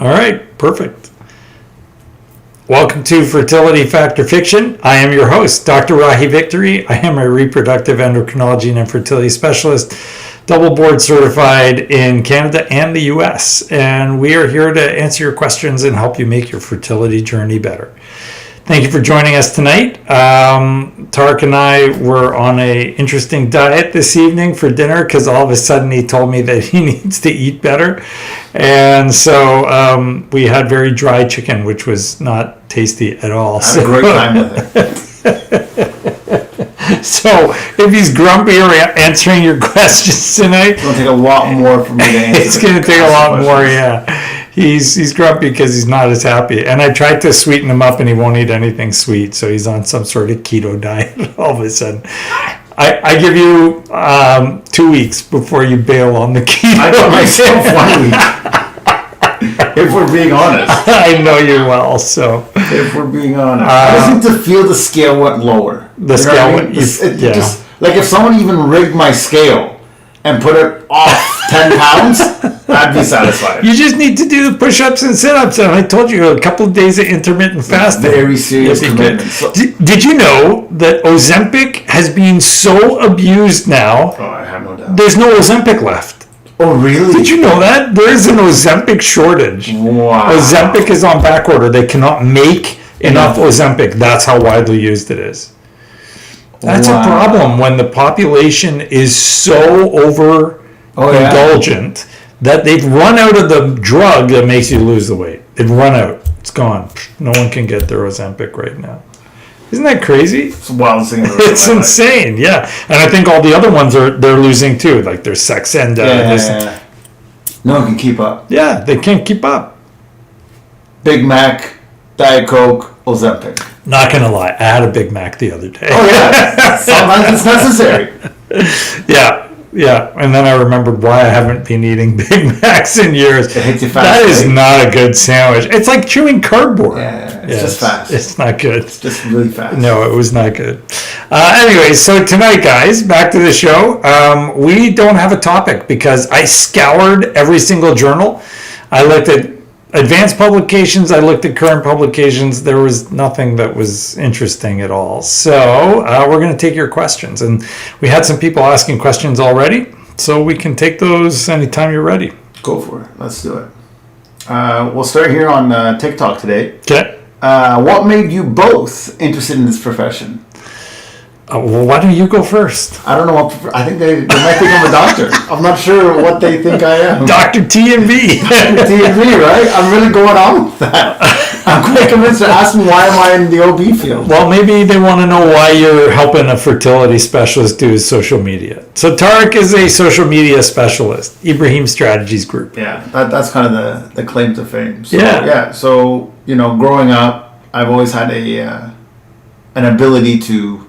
All right, perfect. Welcome to Fertility Fact or Fiction. I am your host, Dr. Rahi Victory. I am a reproductive endocrinology and infertility specialist, double board certified in Canada and the US. And we are here to answer your questions and help you make your fertility journey better. Thank you for joining us tonight. Tarek and I were on an interesting diet this evening for dinner because all of a sudden he told me that he needs to eat better. And so we had very dry chicken, which was not tasty at all. I had a great time with it. So if he's grumpy or answering your questions tonight, it's going to take a lot more for me to answer. It's going to take a lot more, yeah. He's grumpy because he's not as happy. And I tried to sweeten him up and he won't eat anything sweet. So he's on some sort of keto diet all of a sudden. I give you 2 weeks before you bail on the keto. I got myself 1 week. If we're being honest. I know you well, so. If we're being honest. I just need to feel the scale went lower. The scale went, yeah. Just, like if someone even rigged my scale and put it off 10 pounds, I'd be satisfied. You just need to do the push-ups and sit-ups. And I told you a couple of days of intermittent fasting. Very serious commitment. So, did you know that Ozempic has been so abused now? Oh, I have no doubt. There's no Ozempic left. Oh, really? Did you know that? There is an Ozempic shortage. Wow. Ozempic is on back order. They cannot make enough Ozempic. That's how widely used it is. That's a problem when the population is so overindulgent that they've run out of the drug that makes you lose the weight. They've run out. It's gone. No one can get their Ozempic right now. Isn't that crazy? It's the wildest thing I've ever It's insane, yeah. And I think all the other ones they're losing too. Like there's Saxenda. Yeah. No one can keep up. Yeah, they can't keep up. Big Mac, Diet Coke, Ozempic. Not gonna lie, I had a Big Mac the other day. Oh yeah, sometimes it's necessary. Yeah, and then I remembered why I haven't been eating Big Macs in years. It hits you fast. That is not a good sandwich. It's like chewing cardboard. Yeah, it's just fast. It's not good. It's just really fast. No, it was not good. Anyways, so tonight, guys, back to the show. We don't have a topic because I scoured every single journal. I looked at advanced publications, I looked at current publications. There was nothing that was interesting at all. So we're going to take your questions. And we had some people asking questions already. So we can take those anytime you're ready. Go for it. Let's do it. We'll start here on TikTok today. Okay. What made you both interested in this profession? Well, why don't you go first? I don't know what. I think they might think I'm a doctor. I'm not sure what they think I am. Dr. T&B. Dr. T&B, right? I'm really going on with that. I'm quite convinced to ask me why am I in the OB field. Well, maybe they want to know why you're helping a fertility specialist do his social media. So Tarek is a social media specialist, Ibrahim Strategies Group. Yeah, that's kind of the claim to fame. So, yeah. So, growing up, I've always had an ability to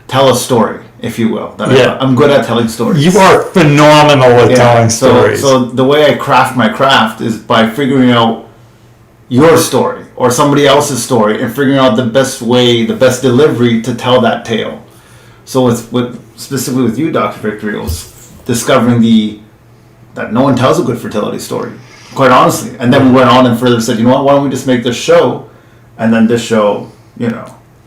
tell a story, if you will. I'm good at telling stories. You are phenomenal at telling stories. So the way I craft my craft is by figuring out your story or somebody else's story and figuring out the best way, the best delivery to tell that tale. So specifically with you, Dr. Victory, it was discovering that no one tells a good fertility story, quite honestly. And then we went on and further said, why don't we just make this show? And then this show,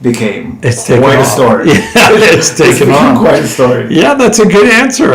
became quite a story. Yeah, it's taken on. Quite a story. Yeah, that's a good answer.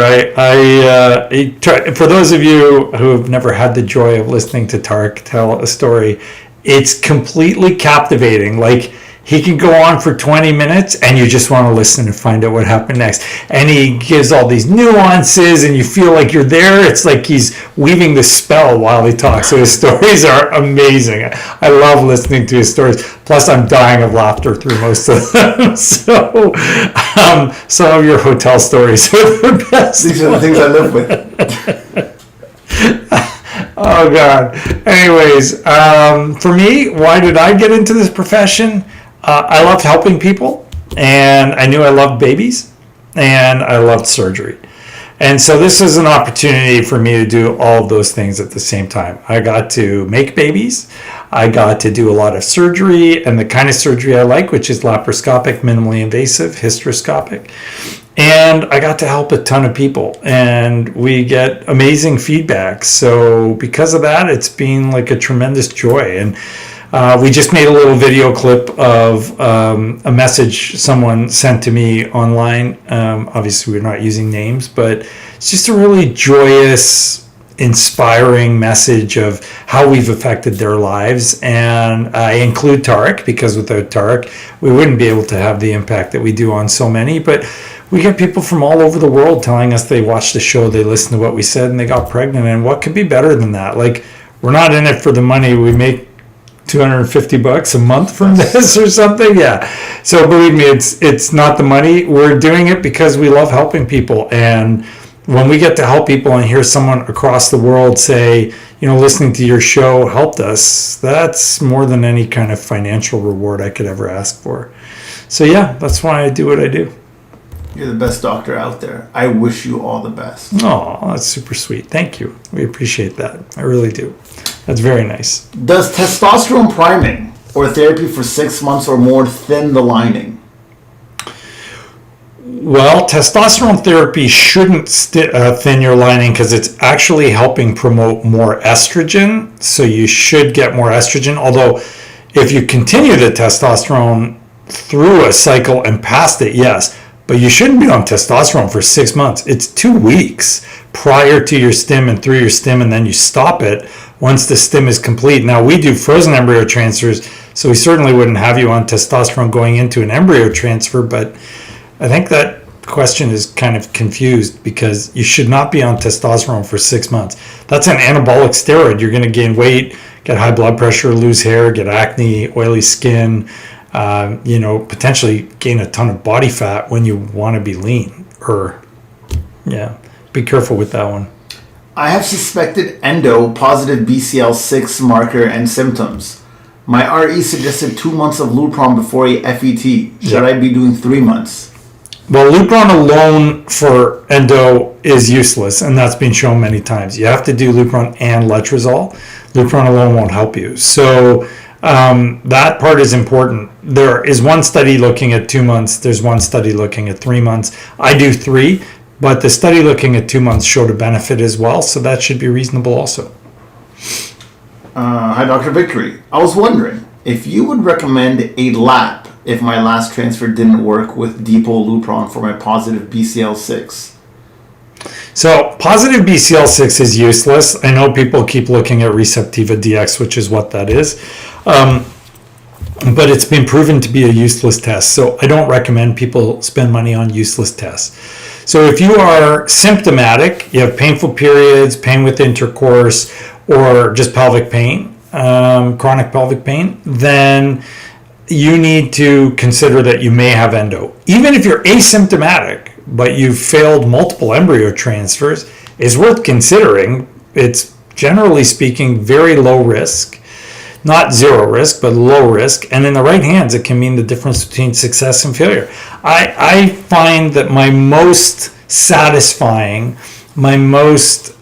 For those of you who have never had the joy of listening to Tarek tell a story, it's completely captivating. Like, he can go on for 20 minutes and you just want to listen and find out what happened next. And he gives all these nuances and you feel like you're there. It's like he's weaving the spell while he talks. So his stories are amazing. I love listening to his stories. Plus, I'm dying of laughter through most of them. So some of your hotel stories are the best. These are the things I live with. Oh, God. Anyways, for me, why did I get into this profession? I loved helping people, and I knew I loved babies, and I loved surgery. And so this is an opportunity for me to do all of those things at the same time. I got to make babies. I got to do a lot of surgery, and the kind of surgery I like, which is laparoscopic, minimally invasive, hysteroscopic. And I got to help a ton of people, and we get amazing feedback. So because of that, it's been like a tremendous joy. And we just made a little video clip of a message someone sent to me online. Obviously, we're not using names, but it's just a really joyous, inspiring message of how we've affected their lives. And I include Tarek because without Tarek, we wouldn't be able to have the impact that we do on so many. But we get people from all over the world telling us they watched the show, they listened to what we said, and they got pregnant. And what could be better than that? Like, we're not in it for the money. We make $250 a month from this or something. Yeah. So believe me, it's not the money. We're doing it because we love helping people. And when we get to help people and hear someone across the world say, listening to your show helped us, that's more than any kind of financial reward I could ever ask for. So yeah, that's why I do what I do. You're the best doctor out there. I wish you all the best. Oh, that's super sweet. Thank you. We appreciate that. I really do. That's very nice. Does testosterone priming or therapy for 6 months or more thin the lining? Well, testosterone therapy shouldn't thin your lining because it's actually helping promote more estrogen. So you should get more estrogen. Although if you continue the testosterone through a cycle and past it, yes. But you shouldn't be on testosterone for 6 months. It's 2 weeks prior to your stim and through your stim, and then you stop it once the stim is complete. Now, we do frozen embryo transfers, so we certainly wouldn't have you on testosterone going into an embryo transfer, but I think that question is kind of confused because you should not be on testosterone for 6 months. That's an anabolic steroid. You're going to gain weight, get high blood pressure, lose hair, get acne, oily skin, potentially gain a ton of body fat when you want to be lean. Be careful with that one. I have suspected endo, positive BCL6 marker, and symptoms. My RE suggested 2 months of Lupron before a FET. Should I be doing 3 months? Well, Lupron alone for endo is useless, and that's been shown many times. You have to do Lupron and letrozole. Lupron alone won't help you. So that part is important. There is one study looking at 2 months. There's one study looking at 3 months. I do 3, but the study looking at 2 months showed a benefit as well, so that should be reasonable also. Hi, Dr. Victory. I was wondering if you would recommend a lap if my last transfer didn't work with Depot Lupron for my positive BCL6. So positive BCL6 is useless. I know people keep looking at Receptiva DX, which is what that is. But it's been proven to be a useless test. So I don't recommend people spend money on useless tests. So if you are symptomatic, you have painful periods, pain with intercourse, or just pelvic pain, chronic pelvic pain, then you need to consider that you may have endo. Even if you're asymptomatic, but you've failed multiple embryo transfers, it's worth considering. It's generally speaking very low risk. Not zero risk, but low risk. And in the right hands, it can mean the difference between success and failure. I find that my most satisfying, my most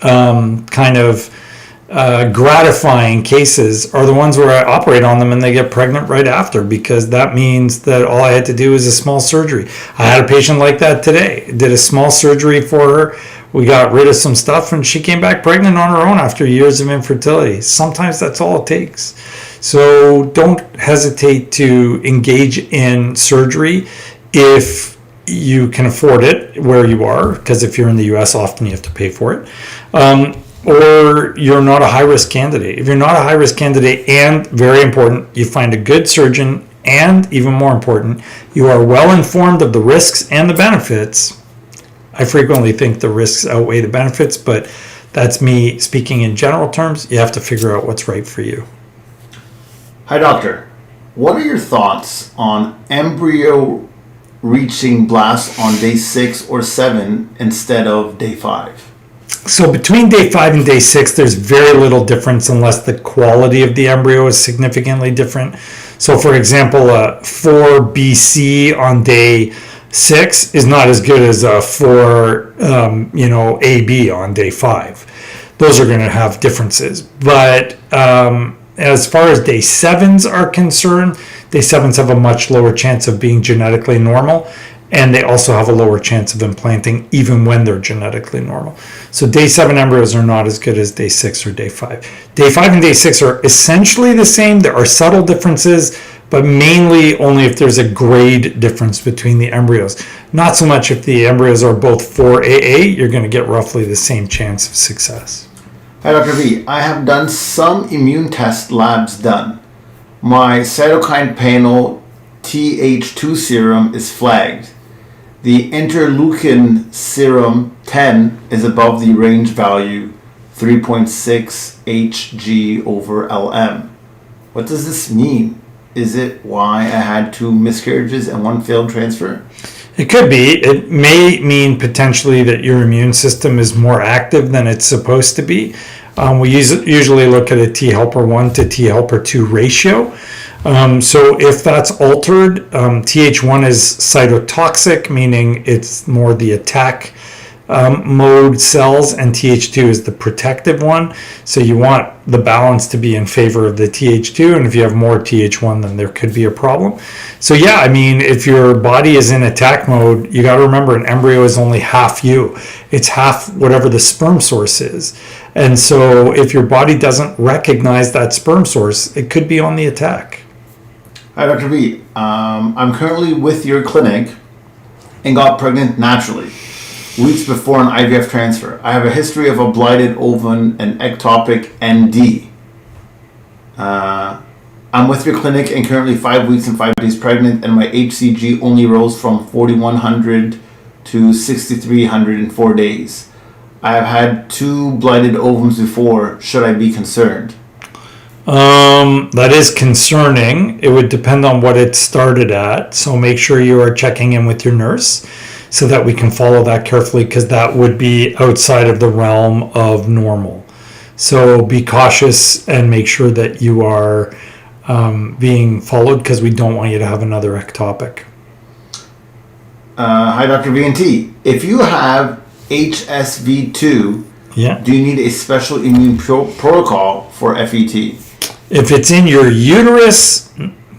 gratifying cases are the ones where I operate on them and they get pregnant right after, because that means that all I had to do is a small surgery. I had a patient like that today. Did a small surgery for her. We got rid of some stuff and she came back pregnant on her own after years of infertility. Sometimes that's all it takes. So don't hesitate to engage in surgery if you can afford it where you are, because if you're in the US, often you have to pay for it. Or you're not a high-risk candidate. If you're not a high-risk candidate, and very important, you find a good surgeon, and even more important, you are well informed of the risks and the benefits. I frequently think the risks outweigh the benefits, but that's me speaking in general terms. You have to figure out what's right for you. Hi, doctor. What are your thoughts on embryo reaching blast on day 6 or 7 instead of day 5? So between day 5 and day 6, there's very little difference unless the quality of the embryo is significantly different. So for example, a 4 BC on day 6 is not as good as a 4 AB on day 5. Those are going to have differences. But as far as day 7s are concerned, day 7s have a much lower chance of being genetically normal. and they also have a lower chance of implanting even when they're genetically normal. So day 7 embryos are not as good as day 6 or day 5. Day 5 and day 6 are essentially the same. There are subtle differences, but mainly only if there's a grade difference between the embryos. Not so much if the embryos are both 4AA, you're going to get roughly the same chance of success. Hi, Dr. V. I have done some immune test labs done. My cytokine panel Th2 serum is flagged. The interleukin serum 10 is above the range value 3.6 Hg/Lm. What does this mean? Is it why I had 2 miscarriages and 1 failed transfer? It could be. It may mean potentially that your immune system is more active than it's supposed to be. We usually look at a T helper 1 to T helper 2 ratio. So if that's altered, Th1 is cytotoxic, meaning it's more the attack mode cells, and Th2 is the protective one. So you want the balance to be in favor of the Th2, and if you have more Th1, then there could be a problem. So yeah, I mean, if your body is in attack mode, you got to remember an embryo is only half you. It's half whatever the sperm source is. And so if your body doesn't recognize that sperm source, it could be on the attack. Hi, Dr. V. I'm currently with your clinic and got pregnant naturally, weeks before an IVF transfer. I have a history of a blighted ovum and ectopic ND. I'm with your clinic and currently 5 weeks and 5 days pregnant, and my HCG only rose from 4,100 to 6,300 in 4 days. I have had 2 blighted ovums before. Should I be concerned? That is concerning. It would depend on what it started at. So make sure you are checking in with your nurse so that we can follow that carefully, because that would be outside of the realm of normal. So be cautious and make sure that you are being followed, because we don't want you to have another ectopic. Hi, Dr. V&T. If you have HSV2, Yeah. do you need a special immune protocol for FET? If it's in your uterus,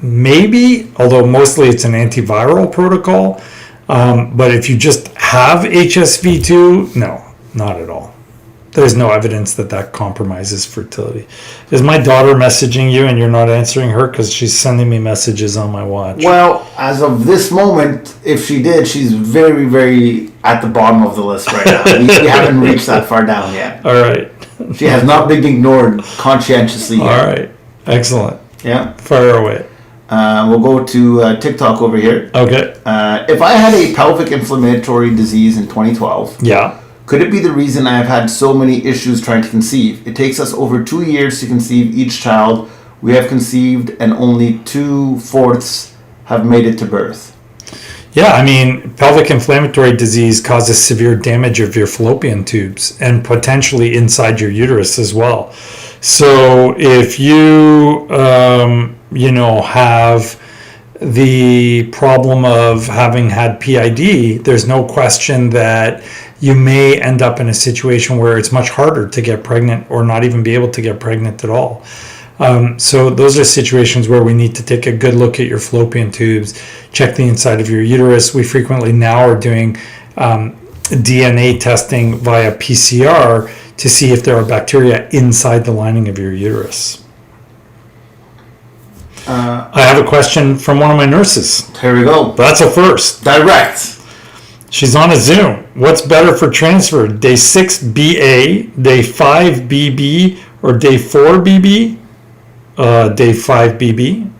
maybe, although mostly it's an antiviral protocol. But if you just have HSV2, no, not at all. There's no evidence that that compromises fertility. Is my daughter messaging you and you're not answering her? Because she's sending me messages on my watch. Well, as of this moment, if she did, she's very, very at the bottom of the list right now. We haven't reached that far down yet. All right. She has not been ignored conscientiously yet. All right. Excellent. Yeah. Fire away. We'll go to TikTok over here. Okay. If I had a pelvic inflammatory disease in 2012, Yeah. could it be the reason I have had so many issues trying to conceive? It takes us over 2 years to conceive each child. We have conceived and only 2/4 have made it to birth. Yeah, I mean, pelvic inflammatory disease causes severe damage of your fallopian tubes and potentially inside your uterus as well. So if you, have the problem of having had PID, there's no question that you may end up in a situation where it's much harder to get pregnant or not even be able to get pregnant at all. So those are situations where we need to take a good look at your fallopian tubes, check the inside of your uterus. We frequently now are doing DNA testing via PCR to see if there are bacteria inside the lining of your uterus. I have a question from one of my nurses. Here we go. That's a first. Direct. She's on a Zoom. What's better for transfer? Day 6 BA, day 5 BB, or day 4 BB? Day 5 BB.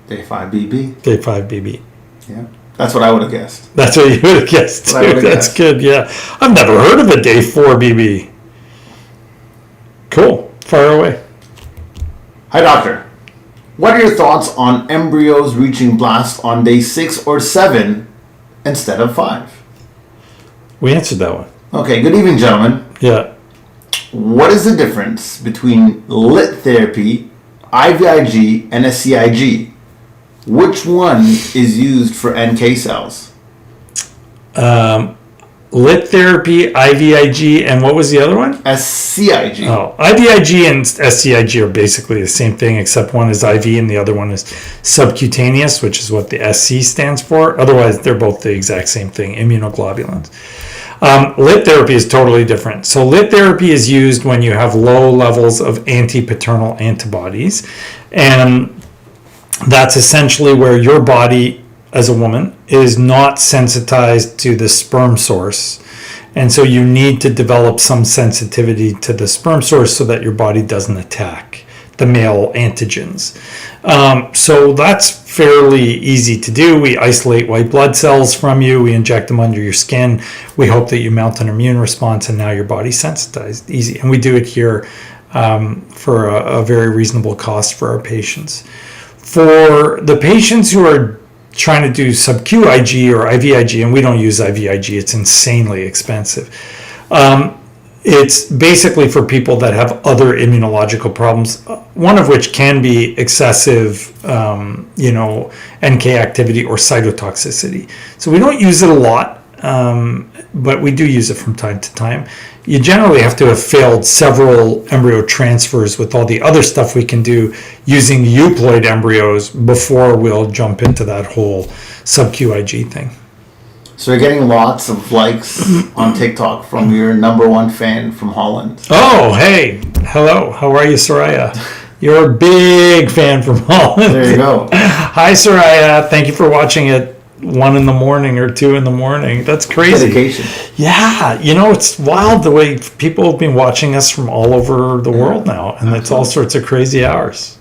Day 5 BB. Day 5 BB. Yeah. That's what I would have guessed. That's what you would have guessed too. That's good, yeah. I've never heard of a day 4 BB. Cool. Fire away. Hi, doctor. What are your thoughts on embryos reaching blast on day 6 or 7 instead of 5? We answered that one. Okay, good evening, gentlemen. Yeah. What is the difference between lit therapy, IVIG, and SCIG? Which one is used for NK cells? Lit therapy, IVIG, and what was the other one? SCIG. Oh, IVIG and SCIG are basically the same thing, except one is IV and the other one is subcutaneous, which is what the SC stands for. Otherwise, they're both the exact same thing, immunoglobulins. Lit therapy is totally different. So lit therapy is used when you have low levels of anti-paternal antibodies. And that's essentially where your body, as a woman, is not sensitized to the sperm source. And so you need to develop some sensitivity to the sperm source so that your body doesn't attack the male antigens. So that's fairly easy to do. We isolate white blood cells from you. We inject them under your skin. We hope that you mount an immune response and now your body's sensitized. Easy. And we do it here for a very reasonable cost for our patients. For the patients who are trying to do sub-Q IG or IVIG, and we don't use IVIG, it's insanely expensive. It's basically for people that have other immunological problems, one of which can be excessive, NK activity or cytotoxicity. So we don't use it a lot, but we do use it from time to time. You generally have to have failed several embryo transfers with all the other stuff we can do using euploid embryos before we'll jump into that whole sub-Q IG thing. So you're getting lots of likes on TikTok from your number one fan from Holland. Oh, hey. Hello. How are you, Soraya? You're a big fan from Holland. There you go. Hi, Soraya. Thank you for watching at 1 in the morning or 2 in the morning. That's crazy. Dedication. Yeah. It's wild the way people have been watching us from all over the world now. And it's all sorts of crazy hours.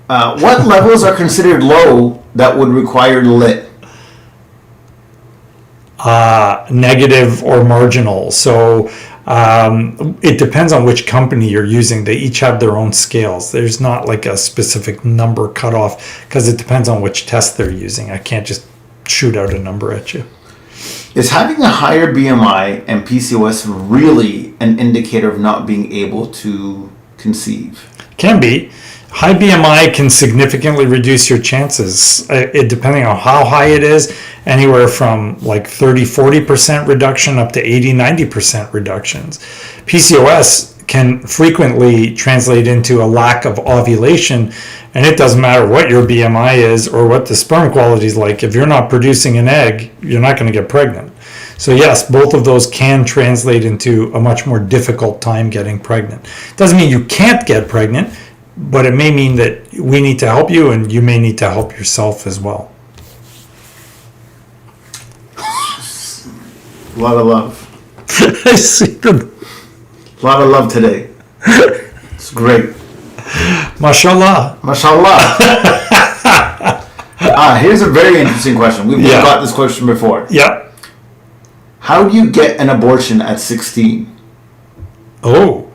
What levels are considered low that would require lit? Negative or marginal. So it depends on which company you're using. They each have their own scales. There's not like a specific number cut off because it depends on which test they're using. I can't just shoot out a number at you. Is having a higher BMI and PCOS really an indicator of not being able to conceive? Can be. High BMI can significantly reduce your chances, depending on how high it is, anywhere from like 30-40% reduction up to 80-90% reductions. PCOS can frequently translate into a lack of ovulation, and it doesn't matter what your BMI is or what the sperm quality is like. If you're not producing an egg, you're not going to get pregnant. So yes, both of those can translate into a much more difficult time getting pregnant. Doesn't mean you can't get pregnant, but it may mean that we need to help you and you may need to help yourself as well. A lot of love. I see them. A lot of love today. It's great. Mashallah. Mashallah. Here's a very interesting question. We've got this question before. Yep. How do you get an abortion at 16? Oh.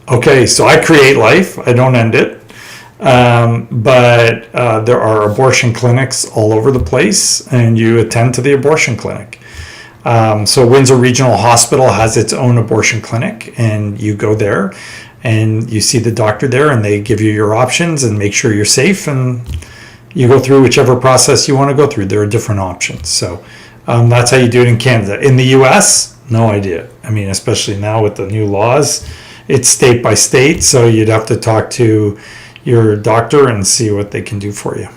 Okay, so I create life. I don't end it. But there are abortion clinics all over the place, and you attend to the abortion clinic. So Windsor Regional Hospital has its own abortion clinic, and you go there, and you see the doctor there, and they give you your options and make sure you're safe, and you go through whichever process you want to go through. There are different options. So that's how you do it in Canada. In the U.S., no idea. I mean, especially now with the new laws, it's state by state, so you'd have to talk to your doctor and see what they can do for you.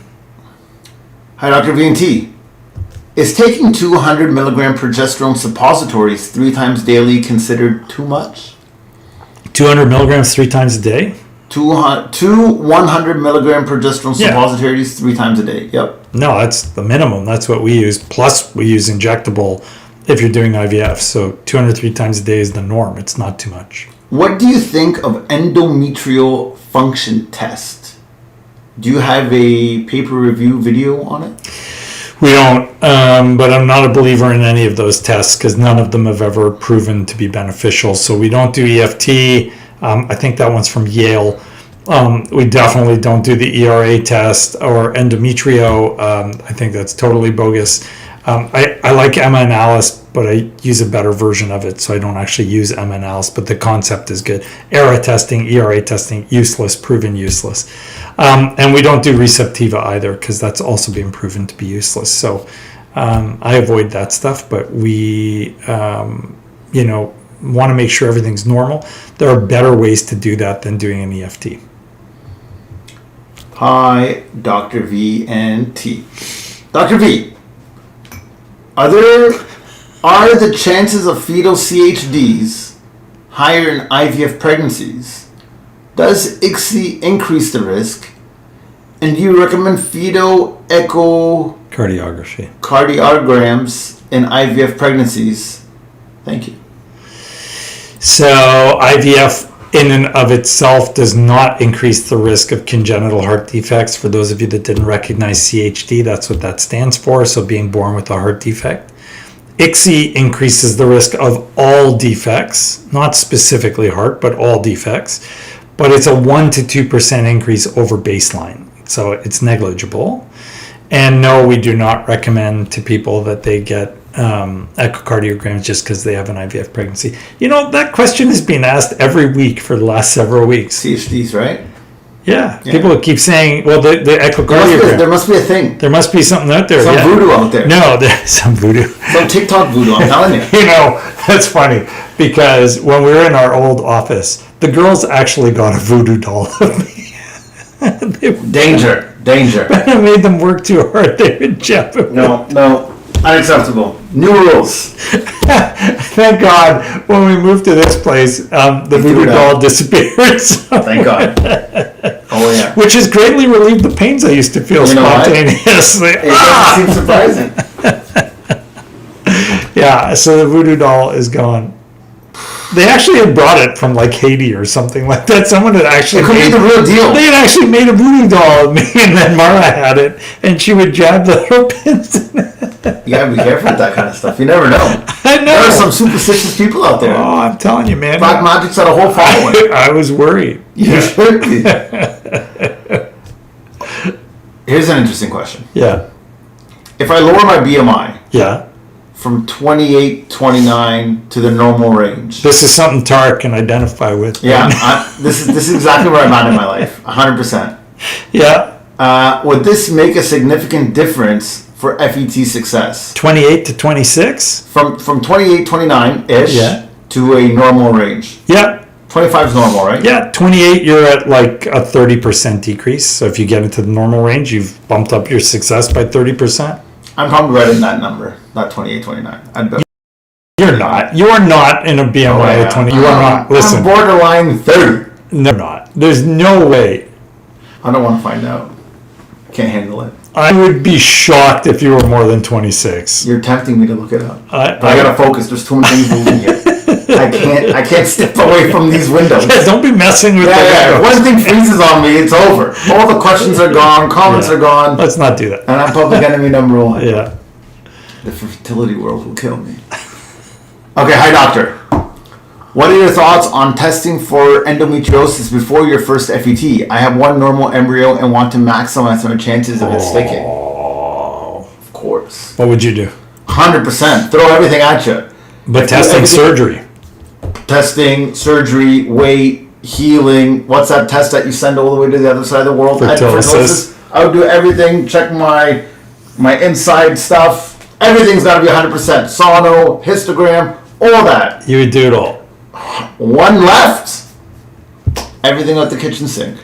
Hi, Dr. VNT. Is taking 200 milligram progesterone suppositories 3 times daily considered too much? 200 milligrams 3 times a day? Two 100 milligram progesterone suppositories 3 times a day. Yep. No, that's the minimum. That's what we use. Plus, we use injectable if you're doing IVF. So 203 times a day is the norm. It's not too much. What do you think of endometrial function test? Do you have a paper review video on it? We don't, but I'm not a believer in any of those tests because none of them have ever proven to be beneficial. So we don't do EFT. I think that one's from Yale. We definitely don't do the ERA test or endometrio. I think that's totally bogus. I like Emma-Analysis, but I use a better version of it, so I don't actually use Emma-Analysis, but the concept is good. ERA testing, ERA testing, useless, proven useless. And we don't do Receptiva either, because that's also been proven to be useless. So I avoid that stuff, but we, want to make sure everything's normal. There are better ways to do that than doing an EFT. Hi, Dr. V and T. Dr. V, are the chances of fetal CHDs higher in IVF pregnancies? Does ICSI increase the risk? And do you recommend fetal echocardiograms in IVF pregnancies? Thank you. So IVF in and of itself does not increase the risk of congenital heart defects. For those of you that didn't recognize CHD, that's what that stands for. So being born with a heart defect. ICSI increases the risk of all defects, not specifically heart, but all defects. But it's a 1 to 2% increase over baseline. So it's negligible. And no, we do not recommend to people that they get echocardiograms just because they have an IVF pregnancy. That question has been asked every week for the last several weeks. CHDs, right? Yeah. People keep saying, well, the echocardiogram. There must be a thing. There must be something out there. Some voodoo out there. No, there's some voodoo. Some TikTok voodoo, I'm telling you. That's funny because when we were in our old office, the girls actually got a voodoo doll of me. Danger. I made them work too hard. They would jump. No. Unacceptable. New rules. Thank God when we moved to this place, the voodoo doll disappeared. So. Thank God. Oh, yeah. Which has greatly relieved the pains I used to feel spontaneously. It doesn't seem surprising. Yeah, so the voodoo doll is gone. They actually had brought it from like Haiti or something like that. Someone had actually made the real deal. They had actually made a voodoo doll of me, and then Mara had it, and she would jab the little pins in it. You gotta be careful with that kind of stuff. You never know. I know. There are some superstitious people out there. Oh, I'm telling you, man. Black magic's got a whole following. I was worried. You should be. Here's an interesting question. Yeah. If I lower my BMI. Yeah. From 28, 29 to the normal range. This is something Tara can identify with. Yeah, this is exactly where I'm at in my life, 100%. Yeah. Would this make a significant difference for FET success? 28 to 26? From 28, 29-ish to a normal range. Yeah. 25 is normal, right? Yeah, 28, you're at like a 30% decrease. So if you get into the normal range, you've bumped up your success by 30%. I'm probably right in that number, not 28, 29. I'd bet. You're not. You are not in a BMI of 20. You are not. Listen. I'm borderline 30. No, not. There's no way. I don't want to find out. Can't handle it. I would be shocked if you were more than 26. You're tempting me to look it up. But I gotta focus. There's too many things moving here. I can't step away from these windows. Yeah, don't be messing with the windows. One thing freezes on me, it's over. All the questions are gone, comments are gone. Let's not do that. And I'm public enemy number one. Yeah. The fertility world will kill me. Okay, hi doctor. What are your thoughts on testing for endometriosis before your first FET? I have one normal embryo and want to maximize my chances of it sticking. Of course. What would you do? 100%. Throw everything at you. But testing surgery. Testing, surgery, weight, healing. What's that test that you send all the way to the other side of the world? Fertility. I would do everything. Check my inside stuff. Everything's got to be 100%. Sono, histogram, all that. You would do it all. One left. Everything at the kitchen sink.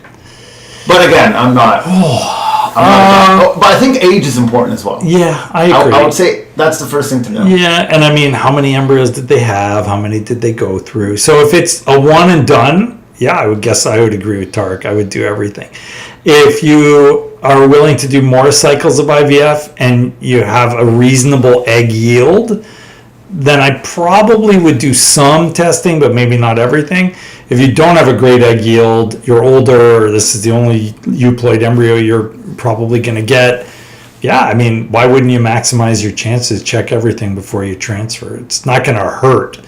But again, I'm not. But I think age is important as well. Yeah, I agree. I would say that's the first thing to know. Yeah, and I mean, how many embryos did they have? How many did they go through? So if it's a one and done, yeah, I would agree with Tarek. I would do everything. If you are willing to do more cycles of IVF and you have a reasonable egg yield, then I probably would do some testing, but maybe not everything. If you don't have a great egg yield, you're older, or this is the only euploid embryo you're probably going to get, yeah, I mean, why wouldn't you maximize your chances? Check everything before you transfer. It's not going to hurt.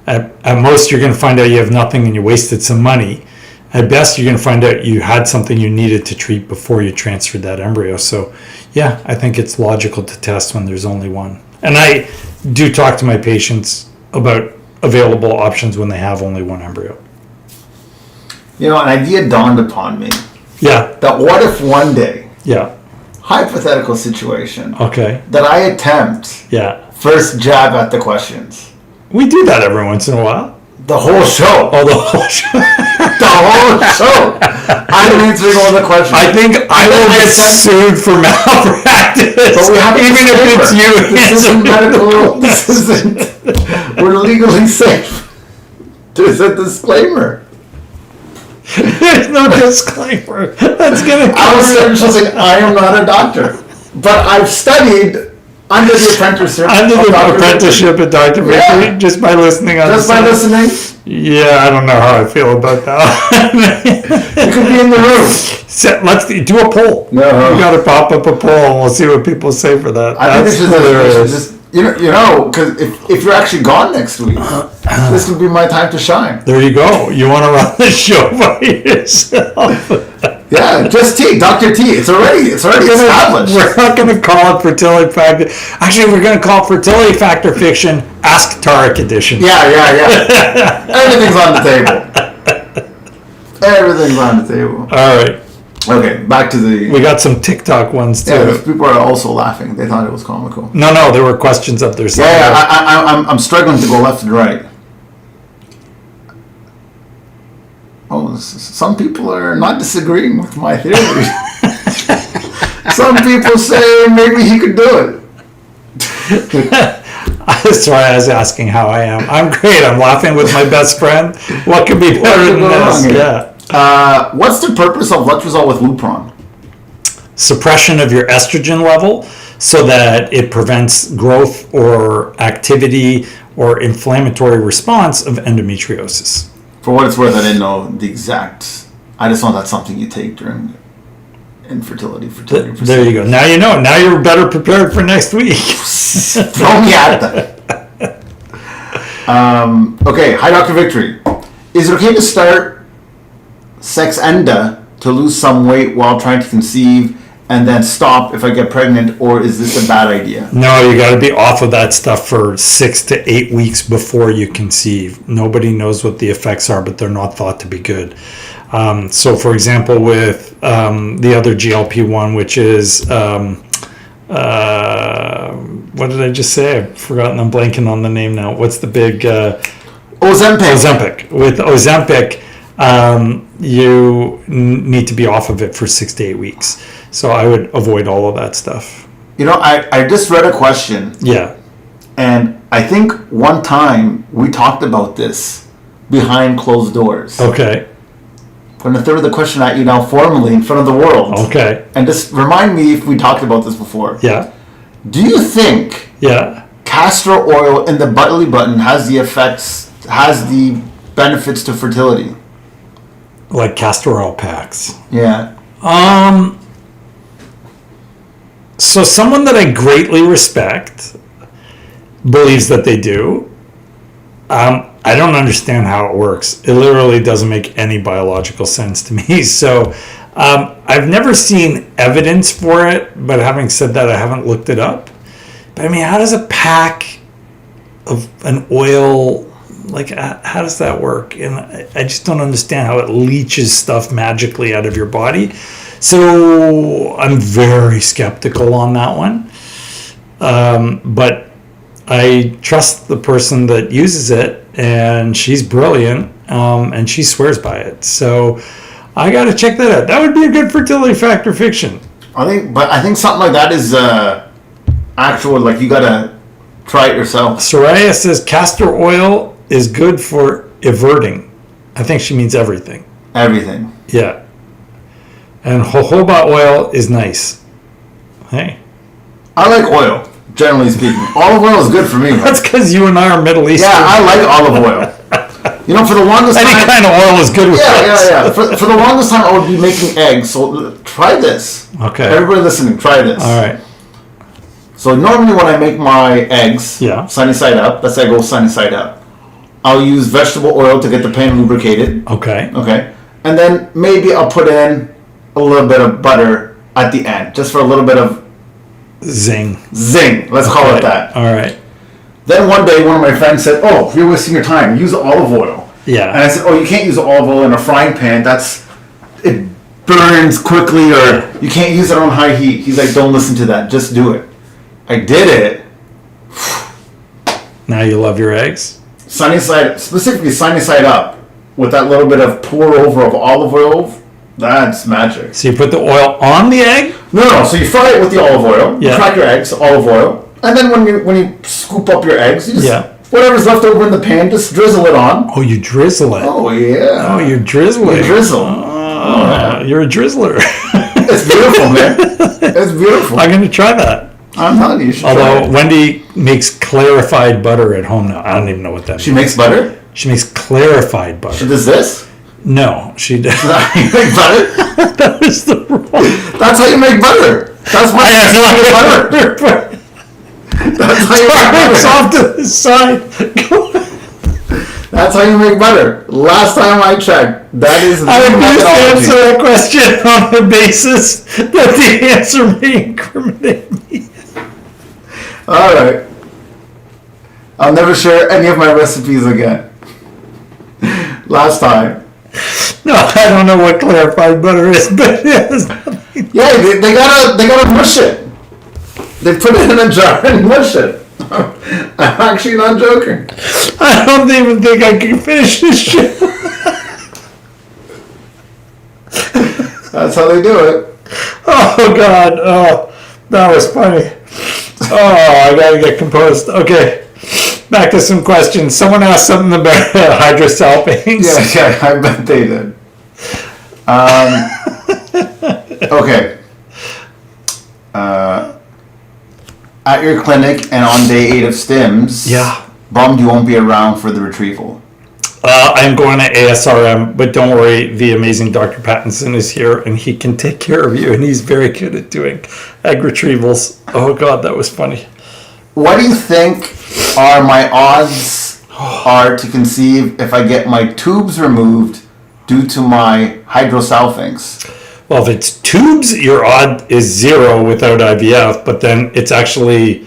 At most, you're going to find out you have nothing and you wasted some money. At best, you're going to find out you had something you needed to treat before you transferred that embryo. So, yeah, I think it's logical to test when there's only one. And I do talk to my patients about available options when they have only one embryo. You know, an idea dawned upon me. Yeah. That what if one day, hypothetical situation Okay. that I attempt Yeah. first jab at the questions. We do that every once in a while. The whole show. Oh, the whole show. The whole show. I'm answering all the questions. I think I will get sued for malpractice. But we have a even if it's you. This isn't medical. This isn't. We're legally safe. There's a disclaimer. There's no disclaimer. That's gonna. I was saying, I am not a doctor, but I've studied under the apprenticeship. At Dr. Victory, Yeah. just by listening on. Just by listening, Yeah, I don't know how I feel about that. you could be in the room. Let's do a poll. No. We got to pop up a poll, and we'll see what people say for that. I think That's this is hilarious. just because if you're actually gone next week, this would be my time to shine. There you go. You want to run the show by yourself. Yeah, just T, Dr. T. It's already established. We're not going to call it Fertility Factor. Actually, we're going to call it Fertility Factor Fiction Ask Tarek Edition. Yeah. Everything's on the table. Everything's on the table. All right. Okay, back to the. We got some TikTok ones too. Yeah, people are also laughing. They thought it was comical. No, there were questions up there. Yeah, I'm struggling to go left and right. Oh, some people are not disagreeing with my theory. Some people say maybe he could do it. That's why I was asking how I am. I'm great. I'm laughing with my best friend. What could be better than this? Yeah. What's the purpose of letrozole with Lupron? Suppression of your estrogen level so that it prevents growth or activity or inflammatory response of endometriosis. For what it's worth, I didn't know the exact. I just know that's something you take during infertility. There you go. Now you know. Now you're better prepared for next week. Throw me at that. Okay, hi, Dr. Victory. Is it okay to start sex enda to lose some weight while trying to conceive and then stop if I get pregnant, or is this a bad idea? No, you got to be off of that stuff for 6 to 8 weeks before you conceive. Nobody knows what the effects are, but they're not thought to be good. So, for example, with the other GLP-1, which is, what did I just say? I've forgotten. I'm blanking on the name now. What's the big... Ozempic. With Ozempic, you need to be off of it for 6 to 8 weeks. So I would avoid all of that stuff. You know, I just read a question. Yeah. And I think one time we talked about this behind closed doors. Okay. I'm going to throw the question at you now formally in front of the world. Okay. And just remind me if we talked about this before. Yeah. Do you think castor oil in the buttly button has the benefits to fertility? Like castor oil packs. Yeah. So someone that I greatly respect believes that they do. I don't understand how it works. It literally doesn't make any biological sense to me. So I've never seen evidence for it, but having said that, I haven't looked it up. But I mean, how does a pack of an oil, like, how does that work? And I just don't understand how it leaches stuff magically out of your body. So I'm very skeptical on that one. But I trust the person that uses it, and she's brilliant, and she swears by it. So I got to check that out. That would be a good fertility factor fiction. I think something like that is actual, like, you got to try it yourself. Soraya says castor oil is good for everting. I think she means everything. Everything. Yeah. And jojoba oil is nice. Hey. I like oil, generally speaking. Olive oil is good for me. That's because you and I are Middle Eastern. Yeah, I like olive oil. You know, for the longest time... Any kind of oil is good with us. Yeah. For the longest time, I would be making eggs. So try this. Okay. Everybody listening, try this. All right. So normally when I make my eggs, sunny side up, let's say I go sunny side up, I'll use vegetable oil to get the pan lubricated. Okay. And then maybe I'll put in a little bit of butter at the end, just for a little bit of zing. Let's call it that. All right. Then one day, one of my friends said, "Oh, you're wasting your time. Use olive oil." Yeah. And I said, "Oh, you can't use olive oil in a frying pan. It burns quickly, or you can't use it on high heat. He's like, don't listen to that. Just do it. I did it. Now you love your eggs? Sunny side, specifically sunny side up, with that little bit of pour over of olive oil. That's magic. So you put the oil on the egg? No. So you fry it with the olive oil. Yeah. You crack your eggs, olive oil, and then when you scoop up your eggs, you just, whatever's left over in the pan, just drizzle it on. Oh, you drizzle it. Oh yeah. Oh, you're drizzling. You drizzle. Oh, you're a drizzler. It's beautiful, man. It's beautiful. I'm going to try that. I'm telling you, you should try Although it. Wendy makes clarified butter at home now. I don't even know what that means. She makes butter? She makes clarified butter. She does this? No, she does. That's how you make butter? That was the wrong. That's how you make butter. That's my butter. That's how you make It's butter. off to the side. That's how you make butter. Last time I checked, that is the I refuse to answer methodology. that question on the basis that the answer may incriminate me. All right. I'll never share any of my recipes again. Last time. No, I don't know what clarified butter is, but it has nothing. Yeah, they gotta mush it. They put it in a jar and mush it. I'm actually not joking. I don't even think I can finish this shit. That's how they do it. Oh, God. Oh, that was funny. Oh, I gotta get composed. Okay. Back to some questions. Someone asked something about hydrosalpinx. Yeah, I bet they did. Okay. At your clinic and on day 8 of stims, Yeah. bummed you won't be around for the retrieval. I'm going to ASRM, but don't worry, the amazing Dr. Pattinson is here and he can take care of you, and he's very good at doing egg retrievals. Oh, God, that was funny. What do you think are my odds are to conceive if I get my tubes removed due to my hydrosalpinx? Well, if it's tubes, your odd is 0 without IVF, but then it's actually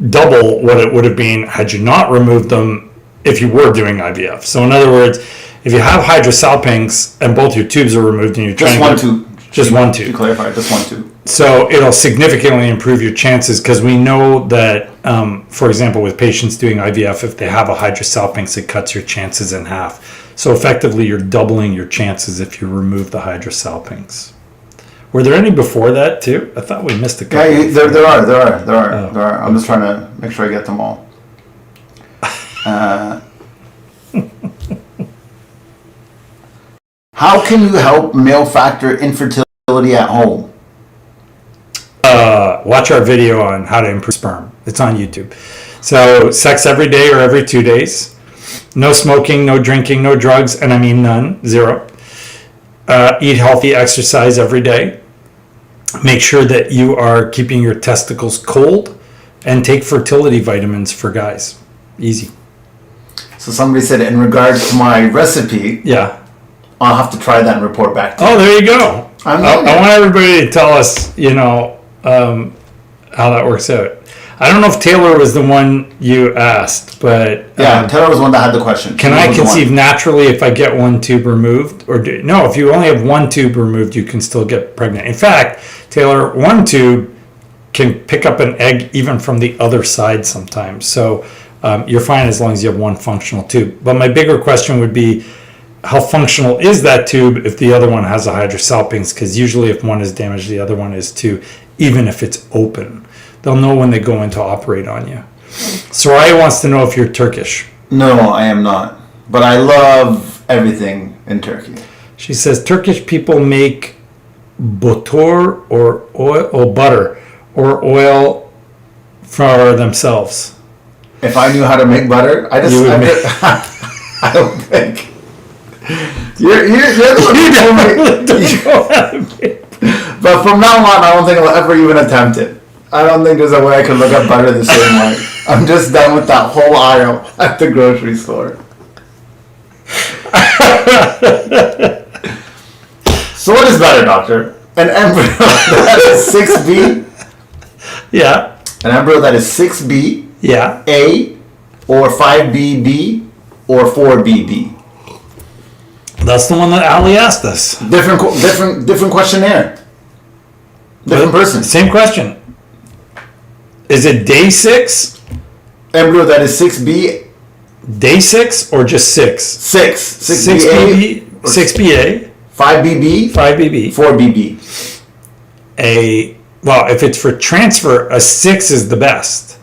double what it would have been had you not removed them if you were doing IVF. So in other words, if you have hydrosalpinx and both your tubes are removed and you're Just trying one to tube. just one To tube. clarify, just one tube. So it'll significantly improve your chances, because we know that, for example, with patients doing IVF, if they have a hydrosalpinx, it cuts your chances in half. So effectively, you're doubling your chances if you remove the hydrosalpinx. Were there any before that too? I thought we missed a couple. Yeah, there are. Oh, There are. I'm just trying to make sure I get them all. How can you help male factor infertility at home? Watch our video on how to improve sperm. It's on YouTube. So sex every day or every 2 days. No smoking, no drinking, no drugs, and I mean none, 0. Eat healthy, exercise every day. Make sure that you are keeping your testicles cold, and take fertility vitamins for guys. Easy. So somebody said in regards to my recipe, Yeah. I'll have to try that and report back to you. Oh, there you go. I I'm want everybody to tell us, how that works out. I don't know if Taylor was the one you asked, but Yeah, Taylor was the one that had the question. can He I was the one. conceive naturally if I get one tube removed? No, if you only have one tube removed, you can still get pregnant. In fact, Taylor, one tube can pick up an egg even from the other side sometimes. So you're fine as long as you have one functional tube. But my bigger question would be, how functional is that tube if the other one has a hydrosalpinx? Because usually if one is damaged, the other one is too, even if it's open. They'll know when they go in to operate on you. Soraya wants to know if you're Turkish. No, I am not. But I love everything in Turkey. She says Turkish people make butter or oil, or butter or oil for themselves. If I knew how to make butter, I don't think. You're the one who told me. But from now on, I don't think I'll ever even attempt it. I don't think there's a way I could look at butter the same way. I'm just done with that whole aisle at the grocery store. So what is better, doctor? An embryo that is 6B? Yeah, An embryo that is 6B, yeah. A, or 5BB, or 4BB? That's the one that Ali asked us. Different questionnaire. Different person. Same question. Is it day 6? Embryo that is 6B. Day 6 or just 6? 6BA. 6BA. 5BB. 5BB. 4BB. Well, if it's for transfer, a 6 is the best.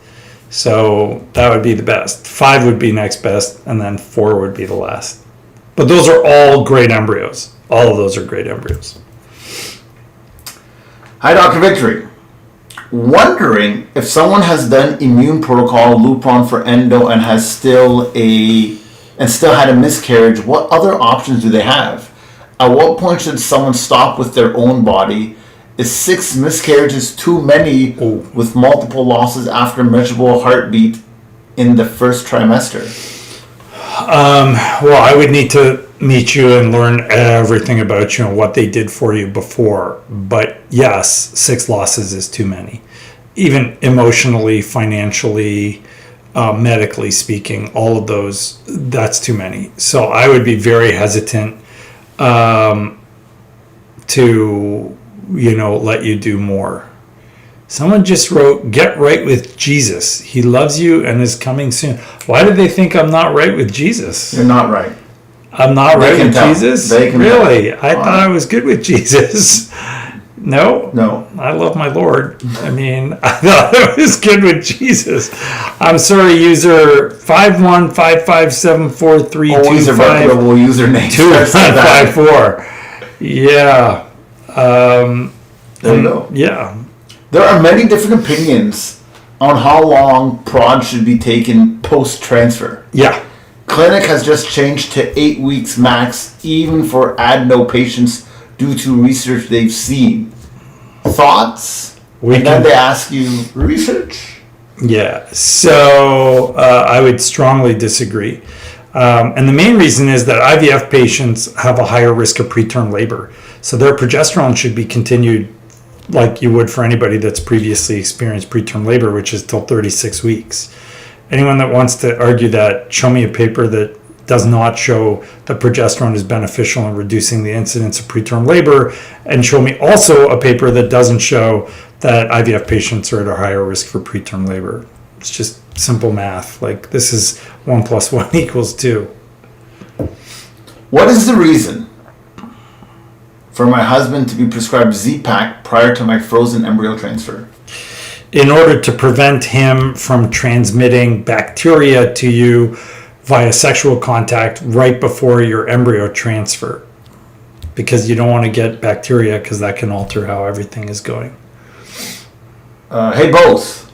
So that would be the best. 5 would be next best, and then 4 would be the last. But those are all great embryos. All of those are great embryos. Hi, Dr. Victory. Wondering if someone has done immune protocol Lupron for endo and has still had a miscarriage, what other options do they have? At what point should someone stop with their own body? Is 6 miscarriages too many with multiple losses after measurable heartbeat in the first trimester? Well, I would need to meet you and learn everything about you and what they did for you before. But yes, 6 losses is too many. Even emotionally, financially, medically speaking, all of those, that's too many. So I would be very hesitant to, let you do more. Someone just wrote, "Get right with Jesus. He loves you and is coming soon." Why do they think I'm not right with Jesus? You're not right. I'm not right with Jesus? Really? Tell. I thought I was good with Jesus. No? No. I love my Lord. I thought I was good with Jesus. I'm sorry, user 515574325. Always a reputable username. 2154. Yeah. There you go. Yeah. There are many different opinions on how long prod should be taken post-transfer. Yeah. Clinic has just changed to 8 weeks max, even for adeno patients, due to research they've seen. Thoughts? Then they ask you, research? Yeah. So I would strongly disagree. And the main reason is that IVF patients have a higher risk of preterm labor. So their progesterone should be continued like you would for anybody that's previously experienced preterm labor, which is till 36 weeks. Anyone that wants to argue that, show me a paper that does not show that progesterone is beneficial in reducing the incidence of preterm labor, and show me also a paper that doesn't show that IVF patients are at a higher risk for preterm labor. It's just simple math. Like, this is 1 + 1 = 2. What is the reason for my husband to be prescribed Z-Pak prior to my frozen embryo transfer? In order to prevent him from transmitting bacteria to you via sexual contact right before your embryo transfer. Because you don't want to get bacteria, because that can alter how everything is going. Hey both.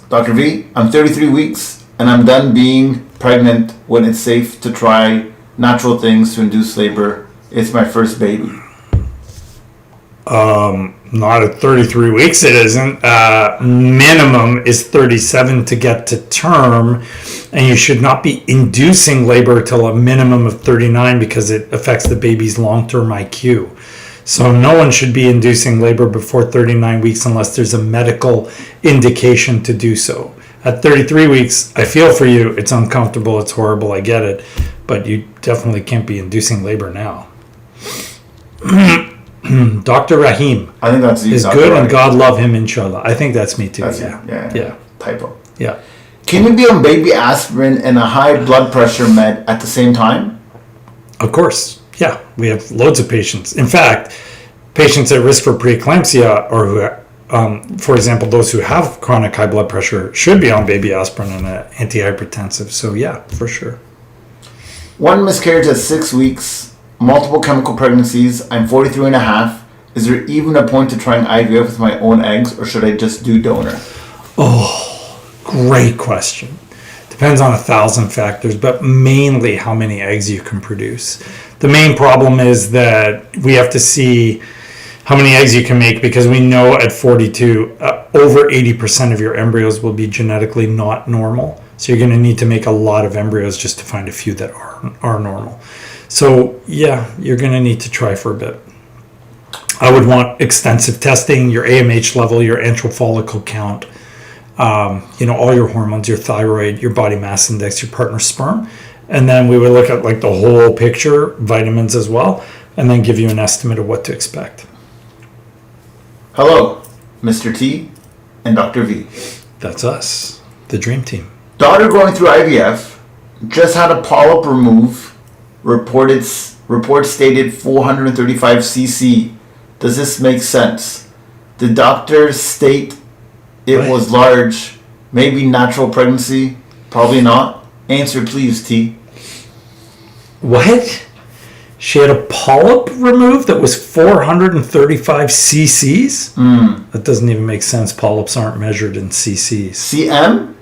Dr. V, I'm 33 weeks and I'm done being pregnant when it's safe to try natural things to induce labor. It's my first baby. Not at 33 weeks, it isn't. Minimum is 37 to get to term, and you should not be inducing labor till a minimum of 39 because it affects the baby's long-term IQ. So no one should be inducing labor before 39 weeks unless there's a medical indication to do so. At 33 weeks, I feel for you. It's uncomfortable. It's horrible. I get it. But you definitely can't be inducing labor now. Dr. Rahim I think that's is Dr. good, Rahim. and God love him, inshallah. I think that's me too. That's Yeah. Typo. Yeah. Can you be on baby aspirin and a high blood pressure med at the same time? Of course. Yeah. We have loads of patients. In fact, patients at risk for preeclampsia, or who, for example, those who have chronic high blood pressure, should be on baby aspirin and an antihypertensive. So yeah, for sure. 1 miscarriage at 6 weeks, multiple chemical pregnancies. I'm 43 and a half. Is there even a point to trying IVF with my own eggs, or should I just do donor? Great question. Depends on 1,000 factors, but mainly how many eggs you can produce. The main problem is that we have to see how many eggs you can make, because we know at 42, over 80% of your embryos will be genetically not normal. So you're going to need to make a lot of embryos just to find a few that are normal. So yeah, you're going to need to try for a bit. I would want extensive testing, your AMH level, your antral follicle count, all your hormones, your thyroid, your body mass index, your partner's sperm, And then we would look at like the whole picture, vitamins as well, and then give you an estimate of what to expect. Hello, Mr. T and Dr. V. That's us, the dream team. Daughter going through IVF, just had a polyp removed, report stated 435 cc. Does this make sense? The doctor state it was large, maybe natural pregnancy, probably not. Answer please, T. What? She had a polyp removed that was 435 cc's? That doesn't even make sense. Polyps aren't measured in cc's. CM?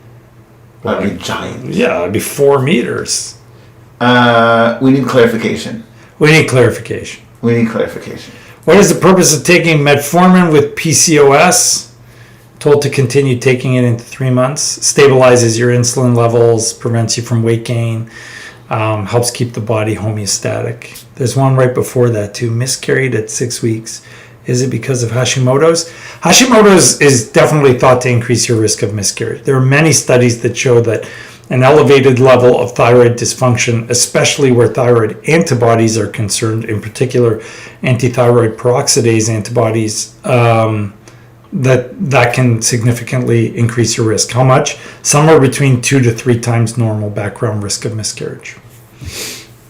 That'd be giant. Yeah, it'd be 4 meters. We need clarification. We need clarification. What is the purpose of taking metformin with PCOS? Told to continue taking it in 3 months. Stabilizes your insulin levels, prevents you from weight gain, helps keep the body homeostatic. There's one right before that too. Miscarried at 6 weeks. Is it because of Hashimoto's? Hashimoto's is definitely thought to increase your risk of miscarriage. There are many studies that show that an elevated level of thyroid dysfunction, especially where thyroid antibodies are concerned, in particular antithyroid peroxidase antibodies, that can significantly increase your risk. How much? Somewhere between 2 to 3 times normal background risk of miscarriage.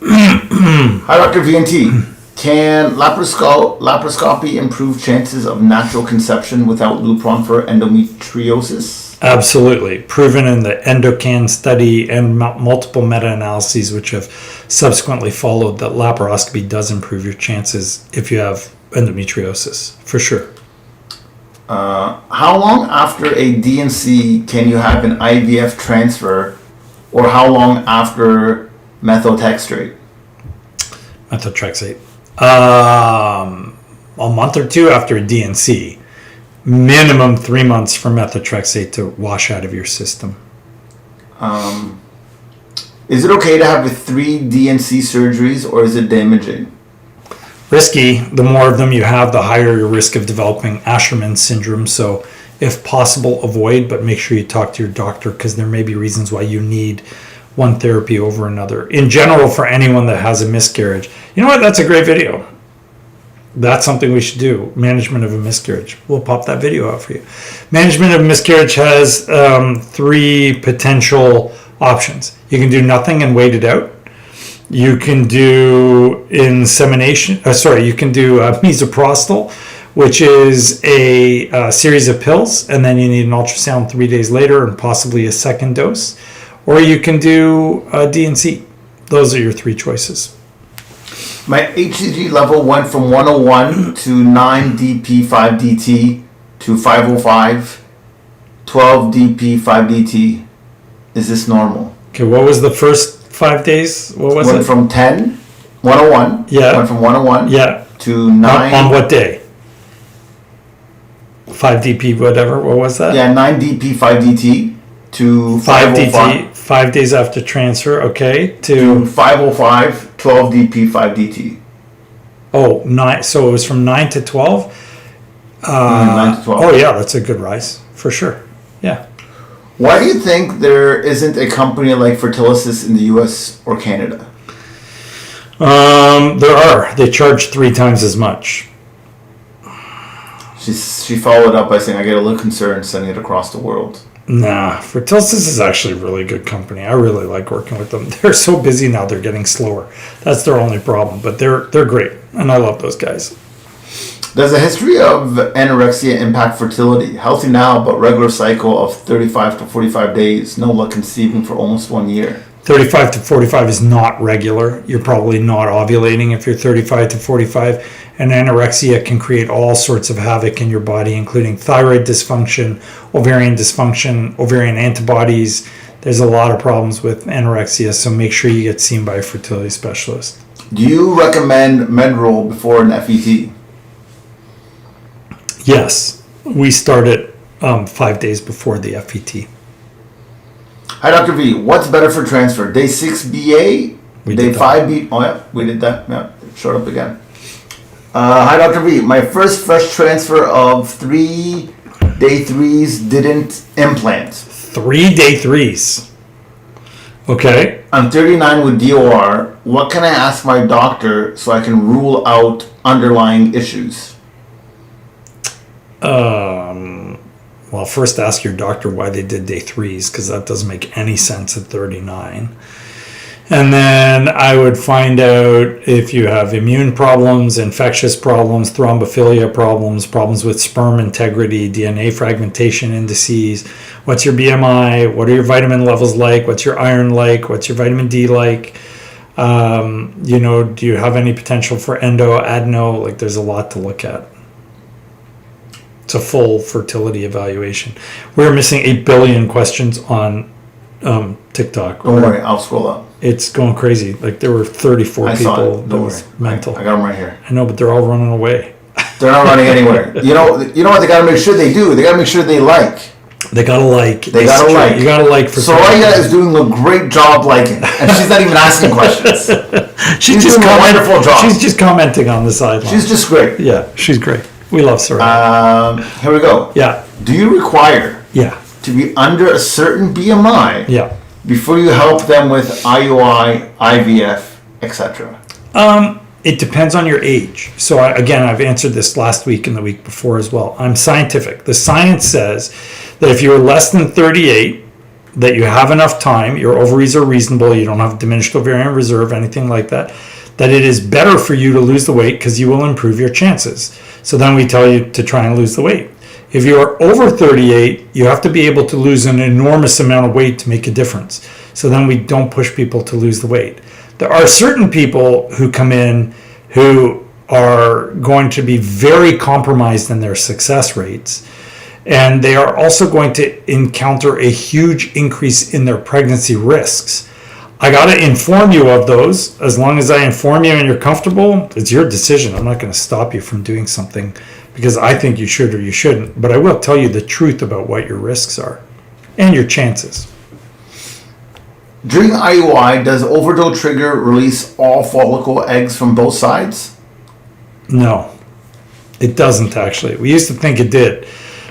Hi, Dr. VNT. Can laparoscopy improve chances of natural conception without Lupron for endometriosis? Absolutely. Proven in the Endocan study and multiple meta-analyses which have subsequently followed that laparoscopy does improve your chances if you have endometriosis, for sure. How long after a DNC can you have an IVF transfer, or how long after methotrexate? Methotrexate. A month or two after a DNC. Minimum 3 months for methotrexate to wash out of your system. Is it okay to have 3 DNC surgeries, or is it damaging? Risky. The more of them you have, the higher your risk of developing Asherman syndrome. So if possible, avoid, but make sure you talk to your doctor because there may be reasons why you need one therapy over another. In general, for anyone that has a miscarriage, you know what? That's a great video. That's something we should do. Management of a miscarriage. We'll pop that video out for you. Management of miscarriage has 3 potential options. You can do nothing and wait it out. You can do insemination. You can do misoprostol, which is a series of pills, and then you need an ultrasound 3 days later and possibly a second dose. Or you can do a DNC. Those are your 3 choices. My HCG level went from 101 to 9 DP5DT to 505, 12 DP5DT. Is this normal? Okay, what was the first 5 days? What was it? Went from 101. Yeah. Went from 101. Yeah. To 9. On what day? 5 DP, whatever. What was that? Yeah, 9 DP5DT to 5DT. 5 days after transfer, okay, to 505, 12 DP5DT. Oh, 9. So it was from 9 to 12? 9 to 12. Oh, yeah, that's a good rise, for sure. Yeah. Why do you think there isn't a company like Fertility in the US or Canada? There are. They charge 3 times as much. She followed up by saying, I get a little concerned sending it across the world. Nah, Fertility is actually a really good company. I really like working with them. They're so busy now, they're getting slower. That's their only problem, but they're great, and I love those guys. Does a history of anorexia impact fertility? Healthy now, but regular cycle of 35 to 45 days. No luck conceiving for almost 1 year. 35 to 45 is not regular. You're probably not ovulating if you're 35 to 45. And anorexia can create all sorts of havoc in your body, including thyroid dysfunction, ovarian antibodies. There's a lot of problems with anorexia, so make sure you get seen by a fertility specialist. Do you recommend Medrol before an FET? Yes. We start it 5 days before the FET. Hi, Dr. V. What's better for transfer? Day 6 BA? Day 5 B? Oh, yeah. We did that. Yeah. It showed up again. Hi, Dr. V. My first fresh transfer of 3 day 3s didn't implant. 3 day 3s. Okay. I'm 39 with DOR. What can I ask my doctor so I can rule out underlying issues? Well, first ask your doctor why they did day 3s, because that doesn't make any sense at 39. And then I would find out if you have immune problems, infectious problems, thrombophilia problems, problems with sperm integrity, DNA fragmentation indices. What's your BMI? What are your vitamin levels like? What's your iron like? What's your vitamin D like? Do you have any potential for endo, adeno? Like, there's a lot to look at. It's a full fertility evaluation. We're missing 8 billion questions on TikTok. Don't worry, I'll scroll up. It's going crazy. Like, there were 34 I saw people. it. That was mental. I got them right here. I know, but they're all running away. They're not running anywhere. You know what they gotta make sure they do? They gotta make sure they like. They gotta like. They gotta like. You gotta like for Soraya is doing a great job liking, and she's not even asking questions. She's just doing a wonderful job. She's just commenting on the sideline. She's just great. Yeah, she's great. We love Soraya. Here we go. Yeah. Do you require Yeah. to be under a certain BMI Yeah. before you help them with IUI, IVF, etc.? It depends on your age. So I've answered this last week and the week before as well. I'm scientific. The science says that if you're less than 38, that you have enough time, your ovaries are reasonable, you don't have diminished ovarian reserve, anything like that, that it is better for you to lose the weight because you will improve your chances. So then we tell you to try and lose the weight. If you're over 38, you have to be able to lose an enormous amount of weight to make a difference. So then we don't push people to lose the weight. There are certain people who come in who are going to be very compromised in their success rates. And they are also going to encounter a huge increase in their pregnancy risks. I got to inform you of those. As long as I inform you and you're comfortable, it's your decision. I'm not going to stop you from doing something because I think you should or you shouldn't. But I will tell you the truth about what your risks are and your chances. During IUI, does overdose trigger release all follicle eggs from both sides? No, it doesn't actually. We used to think it did.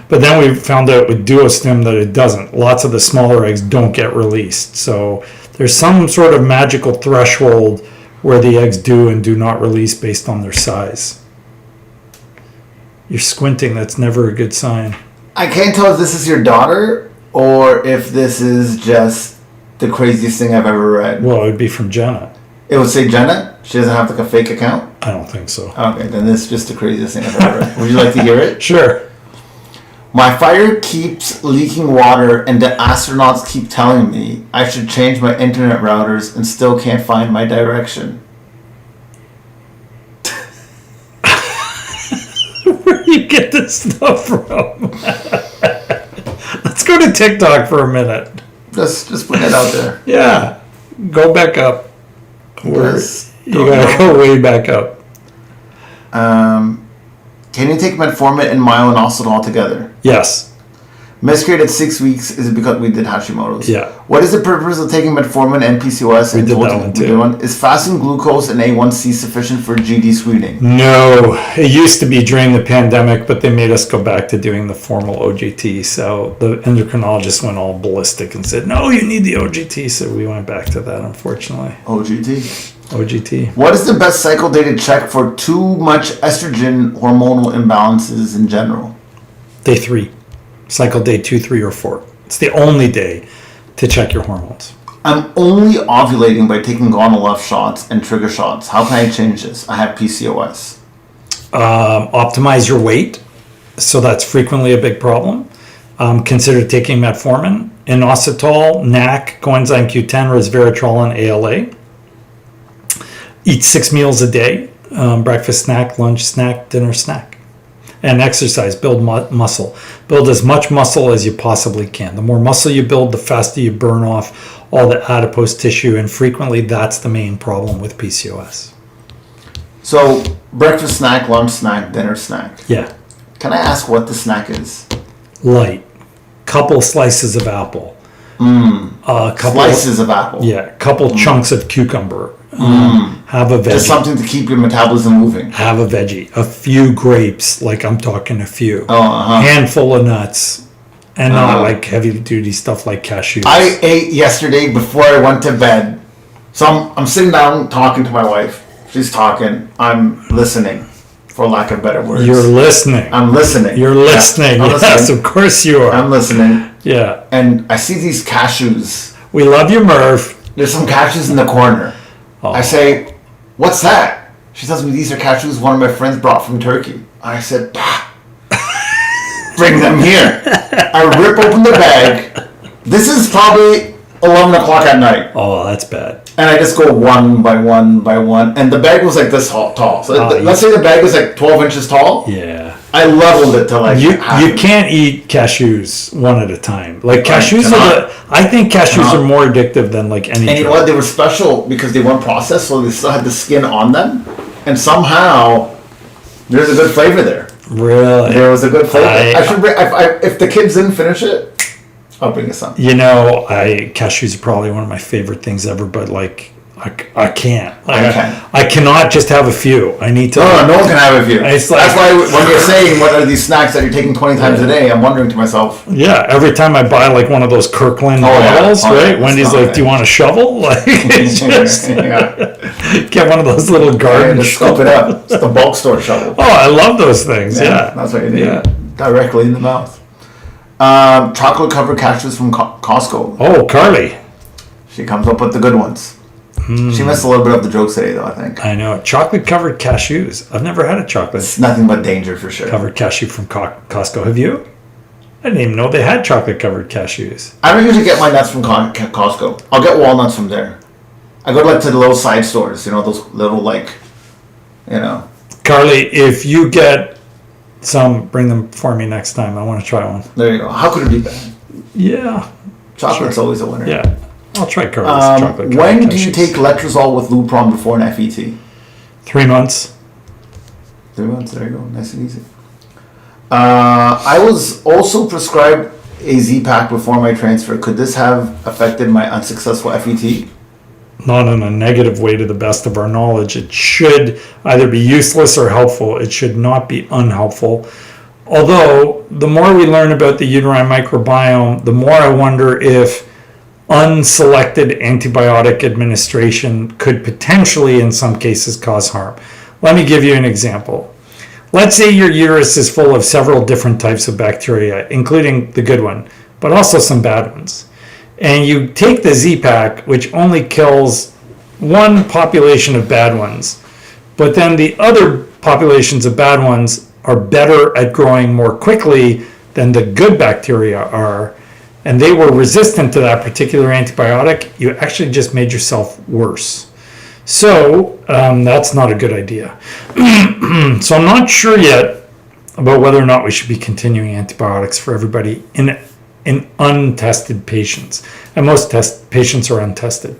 But then we found out with duostim that it doesn't. Lots of the smaller eggs don't get released. So there's some sort of magical threshold where the eggs do and do not release based on their size. You're squinting. That's never a good sign. I can't tell if this is your daughter or if this is just the craziest thing I've ever read. Well, it would be from Jenna. It would say Jenna? She doesn't have like a fake account? I don't think so. Okay, then this is just the craziest thing I've ever read. Would you like to hear it? Sure. My fire keeps leaking water and the astronauts keep telling me I should change my internet routers and still can't find my direction. Where do you get this stuff from? Let's go to TikTok for a minute. Just put it out there. Yeah. Go back up. Where Yes. you gotta go way back up. Can you take metformin and myo-inositol together? Yes. Miscarried at 6 weeks is it because we did Hashimoto's? Yeah. What is the purpose of taking metformin and PCOS? We did that one too. Is fasting glucose and A1C sufficient for GD screening? No, it used to be during the pandemic, but they made us go back to doing the formal OGT. So the endocrinologist went all ballistic and said, no, you need the OGT. So we went back to that, unfortunately. OGT. What is the best cycle day to check for too much estrogen hormonal imbalances in general? Day 3. Cycle day 2, 3, or 4. It's the only day to check your hormones. I'm only ovulating by taking Gonal-F shots and trigger shots. How can I change this? I have PCOS. Optimize your weight. So that's frequently a big problem. Consider taking metformin, inositol, NAC, coenzyme Q10, resveratrol, and ALA. Eat 6 meals a day, breakfast snack, lunch snack, dinner snack. And exercise, build muscle. Build as much muscle as you possibly can. The more muscle you build, the faster you burn off all the adipose tissue, and frequently that's the main problem with PCOS. So, breakfast snack, lunch snack, dinner snack. Yeah. Can I ask what the snack is? Light. Couple slices of apple. Slices of apple. Yeah, couple chunks of cucumber. Have a veggie. Just something to keep your metabolism moving. Have a veggie. A few grapes, like I'm talking a few. Oh, Handful of nuts. And not like heavy duty stuff like cashews. I ate yesterday before I went to bed. So I'm sitting down talking to my wife. She's talking. I'm listening, for lack of better words. You're listening. I'm listening. You're listening. I'm Yes, listening. of course you are. I'm listening. Yeah. And I see these cashews. We love you, Merv. There's some cashews in the corner. Oh. I say, "What's that?" She tells me these are cashews one of my friends brought from Turkey. I said, "Bah, bring them here." I rip open the bag. This is probably 11 o'clock at night. Oh, that's bad. And I just go one by one by one. And the bag was like this tall. So let's say the bag is like 12 inches tall. Yeah. I leveled it to like You half. can't eat cashews one at a time. Like cashews cannot. I think cashews Cannot. are more addictive than like any And you know drug. what? They were special because they weren't processed, so they still had the skin on them. And somehow, there's a good flavor there. Really? There was a good flavor. I- I should bring, if the kids didn't finish it, I'll bring you some. You know, cashews are probably one of my favorite things ever, but like I can't. Like, I cannot just have a few. I need to. No one can have a few. It's like- That's why when you're saying what are these snacks that you're taking 20 times a day, I'm wondering to myself. Yeah, every time I buy like one of those Kirkland yeah. bottles, Oh, right? yeah. Wendy's Oh, like, yeah. "Do you want a shovel?" Like, it's just get one of those little garden Just scoop it shovels. up. It's the bulk store shovel. Oh, I love those things. Yeah, That's what you need. Yeah. Directly in the mouth. Chocolate covered cashews from Costco. Oh, Carly. She comes up with the good ones. She missed a little bit of the jokes today, though, I think. I know. Chocolate covered cashews. I've never had a chocolate It's nothing but danger for sure. covered cashew from Costco. Have you? I didn't even know they had chocolate covered cashews. I don't usually get my nuts from Costco. I'll get walnuts from there. I go like to the little side stores, those little Carly, if you get some, bring them for me next time. I want to try one. There you go. How could it be bad? Yeah. Chocolate's always a winner. Yeah. I'll try Carly's chocolate covered When do you cashews. take letrozole with Lupron before an FET? 3 months. 3 months. There you go. Nice and easy. I was also prescribed a Z-Pack before my transfer. Could this have affected my unsuccessful FET? Not in a negative way to the best of our knowledge. It should either be useless or helpful. It should not be unhelpful. Although, the more we learn about the uterine microbiome, the more I wonder if unselected antibiotic administration could potentially, in some cases, cause harm. Let me give you an example. Let's say your uterus is full of several different types of bacteria, including the good one, but also some bad ones. And you take the Z-Pack, which only kills one population of bad ones, but then the other populations of bad ones are better at growing more quickly than the good bacteria are, and they were resistant to that particular antibiotic, you actually just made yourself worse. So that's not a good idea. So I'm not sure yet about whether or not we should be continuing antibiotics for everybody in untested patients. And most patients are untested.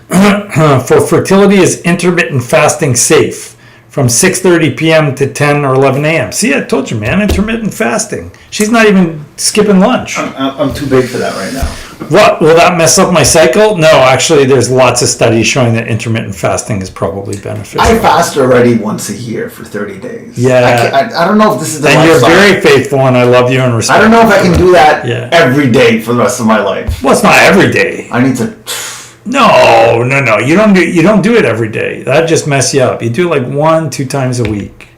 For fertility, is intermittent fasting safe? From 6:30 p.m. to 10 or 11 a.m. See, I told you, man, intermittent fasting. She's not even skipping lunch. I'm too big for that right now. What? Will that mess up my cycle? No, actually, there's lots of studies showing that intermittent fasting is probably beneficial. I fast already once a year for 30 days. Yeah. I don't know if this is the and you're lifestyle. very faithful, and I love you and respect I don't know if I can do that Yeah. every day for the rest of my life. Well, it's not every day. I need to. No. You don't do it every day. That just mess you up. You do it like 1-2 times a week.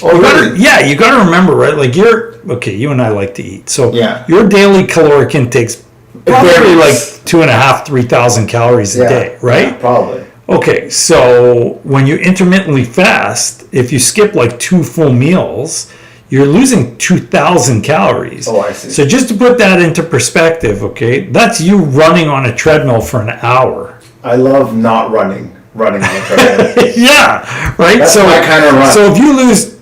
Oh, really? You got to remember, right? Like you and I like to eat. So Yeah. your daily caloric intake's probably varies. like 2,500-3,000 calories a day, right? Yeah, probably. Okay, so when you intermittently fast, if you skip like 2 full meals, you're losing 2,000 calories. Oh, I see. So just to put that into perspective, okay, that's you running on a treadmill for an hour. I love not running on the treadmill. Yeah, right? That's my kind of run. So if you lose,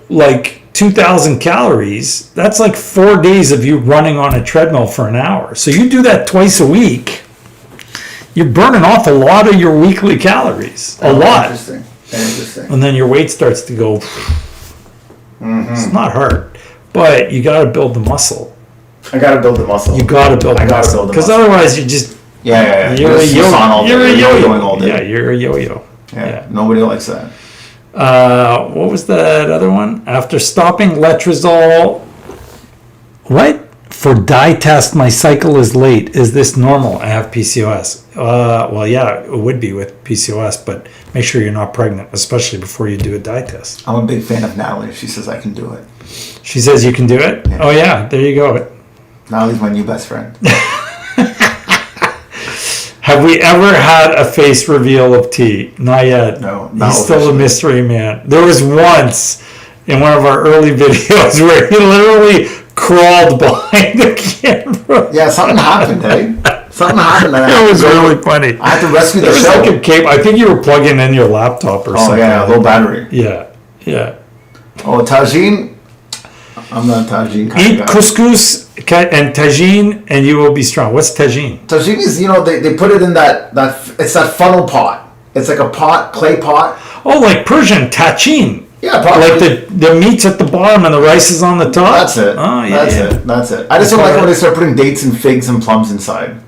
like 2,000 calories, that's like 4 days of you running on a treadmill for an hour. So you do that twice a week, you're burning off a lot of your weekly calories. A lot. Interesting. And then your weight starts to go. It's not hard, but you got to build the muscle. I gotta build the muscle. You got to build the gotta muscle. build the Because muscle. otherwise you just, Yeah. you're a Just on all day. yo-yo. You're going all day. Yeah, you're a yo-yo. Yeah. Nobody likes that. What was that other one? After stopping letrozole What? For dye test, my cycle is late. Is this normal? I have PCOS. Well, yeah, it would be with PCOS, but make sure you're not pregnant, especially before you do a dye test. I'm a big fan of Natalie. She says I can do it. She says you can do it? Yeah. Oh, yeah, there you go. Natalie's my new best friend. Have we ever had a face reveal of T? Not yet. No, not He's still a officially. mystery man. There was once in one of our early videos where he literally crawled behind the camera. Yeah, something happened, hey? Something happened. And It was really funny. I had to rescue the There was show. like a cape. I think you were plugging in your laptop or Oh, something. yeah, like low that. battery. Yeah, yeah. Oh, tagine? I'm not a tagine kind Eat of guy. couscous and tagine, and you will be strong. What's tagine? Tagine is, they put it in that it's that funnel pot. It's like a pot, clay pot. Oh, like Persian tagine. Yeah, probably. Like the meat's at the bottom and the rice is on the top. That's it. Oh, yeah. That's it. I just don't like it when they start putting dates and figs and plums inside.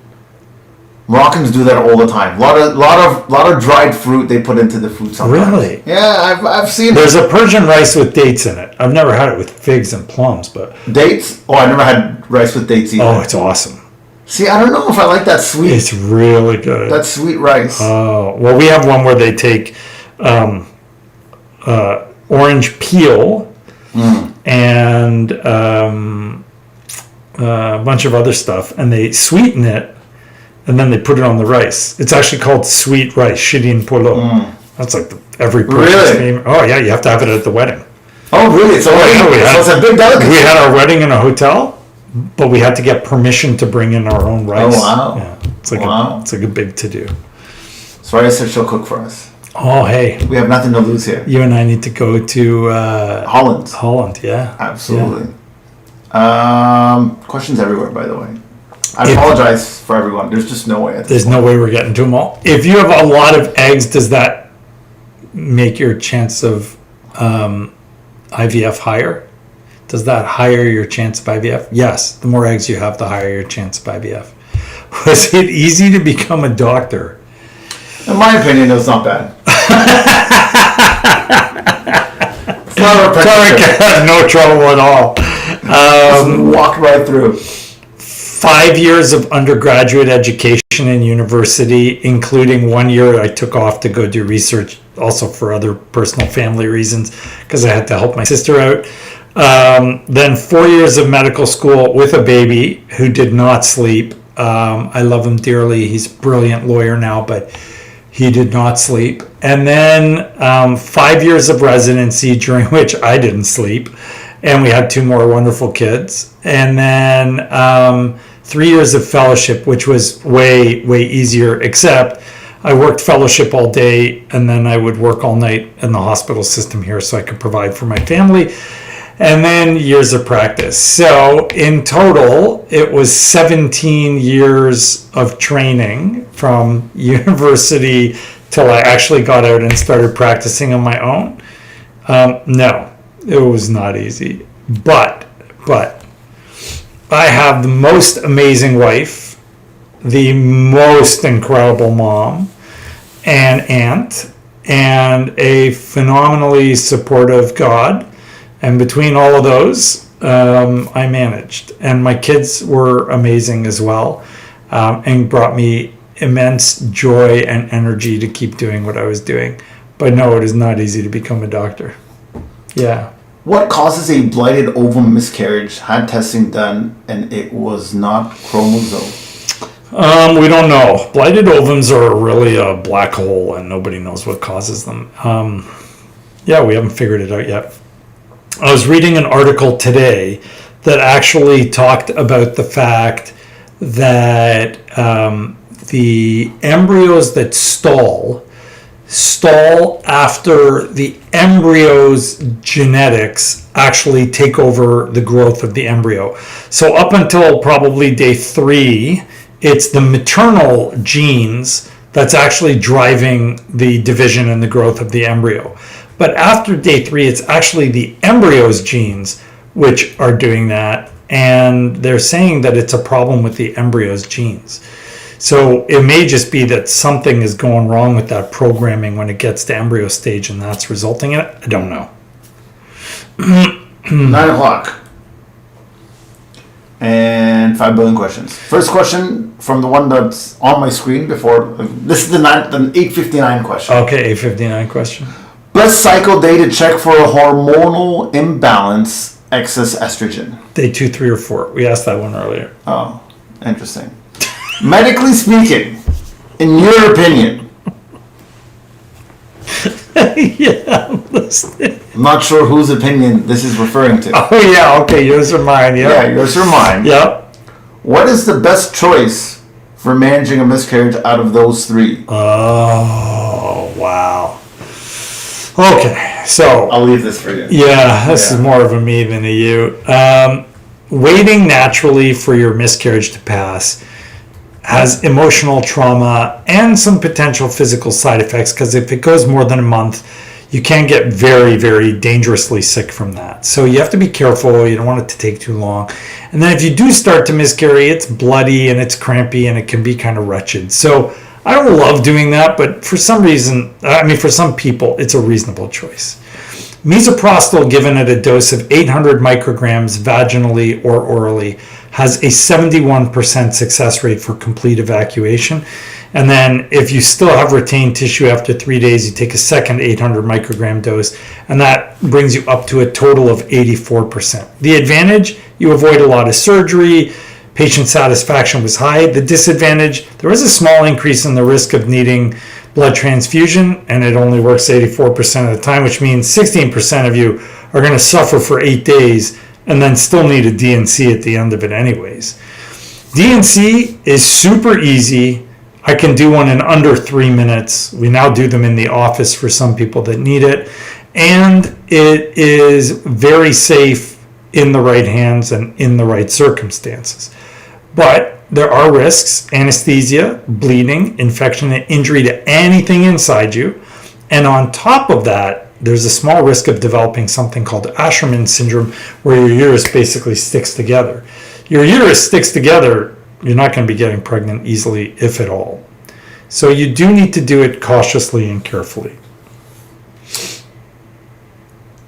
Moroccans do that all the time. Lot of dried fruit they put into the food sometimes. Really? Yeah, I've seen There's a Persian rice with dates in it. I've never had it with figs and plums, but dates. Oh, I never had rice with dates either. oh, it's awesome. See, I don't know if I like that sweet. It's really good. That sweet rice. Oh, well, we have one where they take orange peel and a bunch of other stuff, and they sweeten it, and then they put it on the rice. It's actually called sweet rice, shirin polo. That's like every person's Really? favorite. Oh, yeah, you have to have it at the wedding. Oh, really? It's a yeah, we had- so it's a big delicacy. We had our wedding in a hotel, but we had to get permission to bring in our own rice. Oh, wow. Yeah, it's like Wow. it's like a big to do. So I said she'll cook for us. Oh, hey, We have nothing to lose here. you and I need to go to Holland. Holland. Yeah, Absolutely. Questions everywhere, by the way. I If- apologize for everyone. There's just no way. At this There's no way we're getting to them all. If you have a lot of eggs, does that make your chance of IVF higher? Does that higher your chance of IVF? Yes. The more eggs you have, the higher your chance of IVF. Was it easy to become a doctor? In my opinion, it was not bad. It's not a Tarek repetitive. had no trouble at all. Walk right through. 5 years of undergraduate education in university, including 1 year I took off to go do research, also for other personal family reasons, because I had to help my sister out. Then 4 years of medical school with a baby who did not sleep. I love him dearly. He's a brilliant lawyer now, but he did not sleep. And then 5 years of residency, during which I didn't sleep. And we had 2 more wonderful kids. And then 3 years of fellowship, which was way, way easier, except I worked fellowship all day and then I would work all night in the hospital system here so I could provide for my family. And then years of practice. So in total, it was 17 years of training from university till I actually got out and started practicing on my own. No, it was not easy. But I have the most amazing wife, the most incredible mom and aunt, and a phenomenally supportive God. And between all of those, I managed. And my kids were amazing as well, and brought me immense joy and energy to keep doing what I was doing. But no, it is not easy to become a doctor. Yeah. What causes a blighted ovum miscarriage? Had testing done, and it was not chromosome. We don't know. Blighted ovums are really a black hole, and nobody knows what causes them. Yeah, we haven't figured it out yet. I was reading an article today that actually talked about the fact that the embryos that stall after the embryo's genetics actually take over the growth of the embryo. So up until probably day 3, it's the maternal genes that's actually driving the division and the growth of the embryo. But after day 3, it's actually the embryo's genes which are doing that. And they're saying that it's a problem with the embryo's genes. So it may just be that something is going wrong with that programming when it gets to embryo stage and that's resulting in it. I don't know. 9 o'clock. and 5 billion questions. First question from the one that's on my screen before. This is the 859 question. Okay, 859 question. Best cycle day to check for a hormonal imbalance, excess estrogen. Day 2, 3, or 4. We asked that one earlier. Oh, interesting. Medically speaking, in your opinion, Yeah, I'm listening. I'm not sure whose opinion this is referring to. Oh, yeah, okay, yours or mine, Yeah, yours or mine. Yep. What is the best choice for managing a miscarriage out of those 3? Oh, wow. Okay, so I'll leave this for you. yeah, this is more of a me than a you. Waiting naturally for your miscarriage to pass has emotional trauma and some potential physical side effects, because if it goes more than a month, you can get very, very dangerously sick from that. So you have to be careful. You don't want it to take too long. And then if you do start to miscarry, it's bloody and it's crampy and it can be kind of wretched. So I don't love doing that, but for some reason, for some people, it's a reasonable choice. Misoprostol given at a dose of 800 micrograms vaginally or orally has a 71% success rate for complete evacuation. And then if you still have retained tissue after 3 days, you take a second 800 microgram dose, and that brings you up to a total of 84%. The advantage, you avoid a lot of surgery. Patient satisfaction was high. The disadvantage, there was a small increase in the risk of needing blood transfusion, and it only works 84% of the time, which means 16% of you are going to suffer for 8 days and then still need a DNC at the end of it anyways. DNC is super easy. I can do one in under 3 minutes. We now do them in the office for some people that need it. And it is very safe in the right hands and in the right circumstances. But there are risks: anesthesia, bleeding, infection, and injury to anything inside you. And on top of that, there's a small risk of developing something called Asherman syndrome, where your uterus basically sticks together. Your uterus sticks together, you're not going to be getting pregnant easily, if at all. So you do need to do it cautiously and carefully.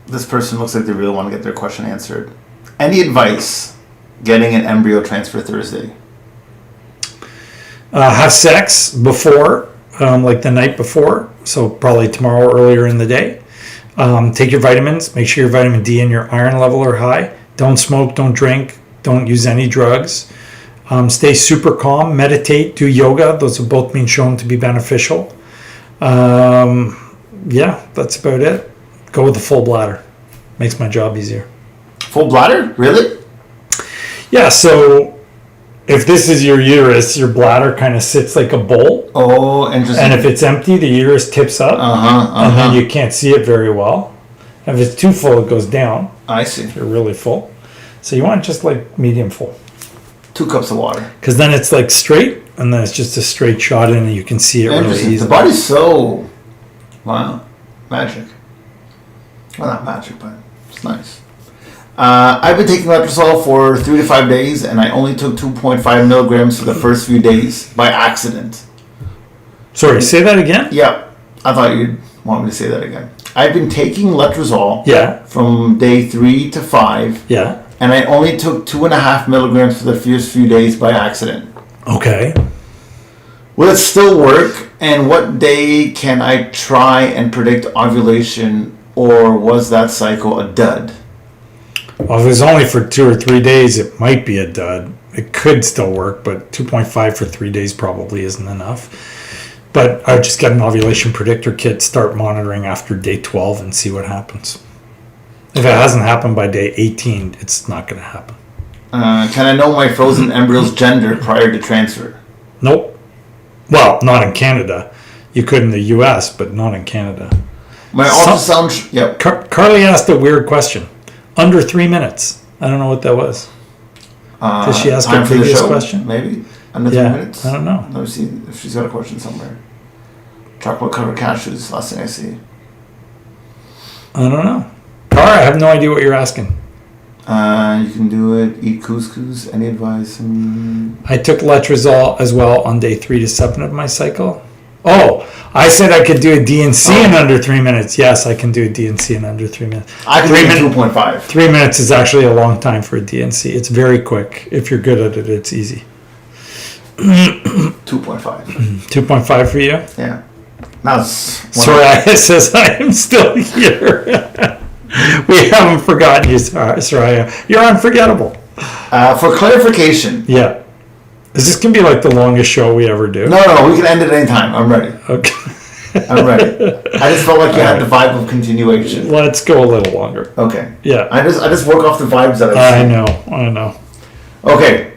This person looks like they really want to get their question answered. Any advice getting an embryo transfer Thursday? Have sex before, like the night before, so probably tomorrow or earlier in the day. Take your vitamins. Make sure your vitamin D and your iron level are high. Don't smoke, don't drink, don't use any drugs. Stay super calm, meditate, do yoga. Those have both been shown to be beneficial. Yeah, that's about it. Go with the full bladder. Makes my job easier. Full bladder? Really? Yeah, so if this is your uterus, your bladder kind of sits like a bowl. Oh, interesting. And if it's empty, the uterus tips up. And then you can't see it very well. If it's too full, it goes down. I see. If you're really full. So you want just like medium full. 2 cups of water. Because then it's like straight, and then it's just a straight shot in, and you can see it really easily. The body's so... Wow. Magic. Well, not magic, but it's nice. I've been taking letrozole for 3 to 5 days, and I only took 2.5 milligrams for the first few days by accident. Sorry, say that again? Yeah. I thought you'd want me to say that again. I've been taking letrozole from day 3 to 5. Yeah. And I only took 2.5 milligrams for the first few days by accident. Okay. Will it still work? And what day can I try and predict ovulation, or was that cycle a dud? Well, if it's only for 2 or 3 days, it might be a dud. It could still work, but 2.5 for 3 days probably isn't enough. But I would just get an ovulation predictor kit, start monitoring after day 12 and see what happens. If it hasn't happened by day 18, it's not going to happen. Can I know my frozen embryo's gender prior to transfer? Nope. Well, not in Canada. You could in the US, but not in Canada. My ultrasound... Yep. Carly asked a weird question. Under 3 minutes. I don't know what that was. Did she ask a previous question? Maybe. Under 3 minutes? I don't know. Let me see if she's got a question somewhere. Chocolate covered cashews, last thing I see. I don't know. Cara, I have no idea what you're asking. You can do it. Eat couscous. Any advice? I took letrozole as well on day 3 to 7 of my cycle. Oh, I said I could do a DNC in under 3 minutes. Yes, I can do a DNC in under 3 minutes. I can do 2.5. 3 minutes is actually a long time for a DNC. It's very quick. If you're good at it, it's easy. 2.5. 2.5 for you? Yeah. That's Soraya says, I am still here. We haven't forgotten you, Soraya. You're unforgettable. For clarification. Yeah. Is this going to be like the longest show we ever do? No, we can end it anytime. I'm ready. Okay. I'm ready. I just felt like you had the vibe of continuation. Let's go a little longer. Okay. Yeah. I just work off the vibes that I know. Okay.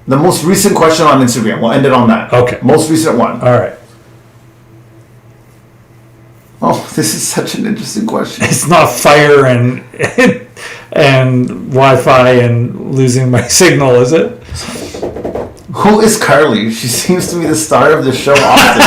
The most recent question on Instagram. We'll end it on that. Okay. Most recent one. All right. Oh, this is such an interesting question. It's not fire and Wi-Fi and losing my signal, is it? Who is Carly? She seems to be the star of the show often.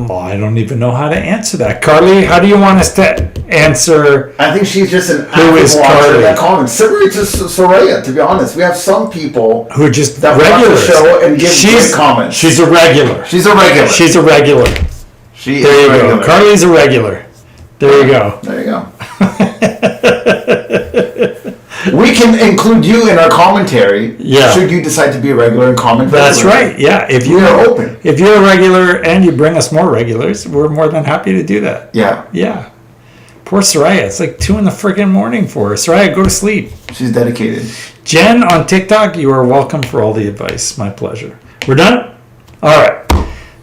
I don't even know how to answer that. Carly, how do you want us to answer? I think she's just an Who is active watcher Carly? that comments. Similar to Soraya, to be honest. We have some people Who are just that watch the regulars. show and give great comments. She's a regular. She's a regular. She's a regular. She There is you regular. go. Carly's a regular. There you go. There you go. We can include you in our commentary. Yeah. Should you decide to be a regular and comment? That's right. Yeah. If We are open. If you're a regular and you bring us more regulars, we're more than happy to do that. Yeah. Yeah. Poor Soraya. It's like 2 a.m. for her. Soraya, go to sleep. She's dedicated. Jen on TikTok, you are welcome for all the advice. My pleasure. We're done? All right.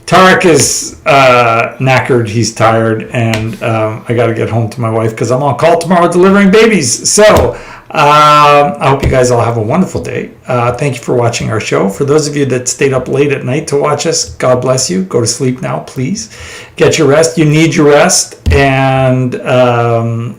Tarek is knackered. He's tired. And I got to get home to my wife because I'm on call tomorrow delivering babies. So I hope you guys all have a wonderful day. Thank you for watching our show. For those of you that stayed up late at night to watch us, God bless you. Go to sleep now, please. Get your rest. You need your rest. And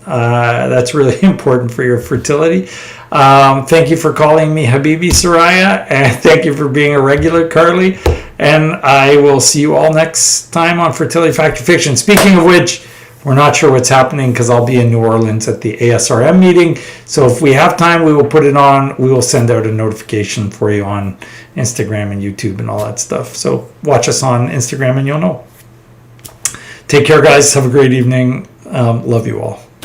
that's really important for your fertility. Thank you for calling me Habibi, Soraya. And thank you for being a regular, Carly. And I will see you all next time on Fertility Factor Fiction. Speaking of which, we're not sure what's happening because I'll be in New Orleans at the ASRM meeting. So if we have time, we will put it on. We will send out a notification for you on Instagram and YouTube and all that stuff. So watch us on Instagram and you'll know. Take care, guys. Have a great evening. Love you all.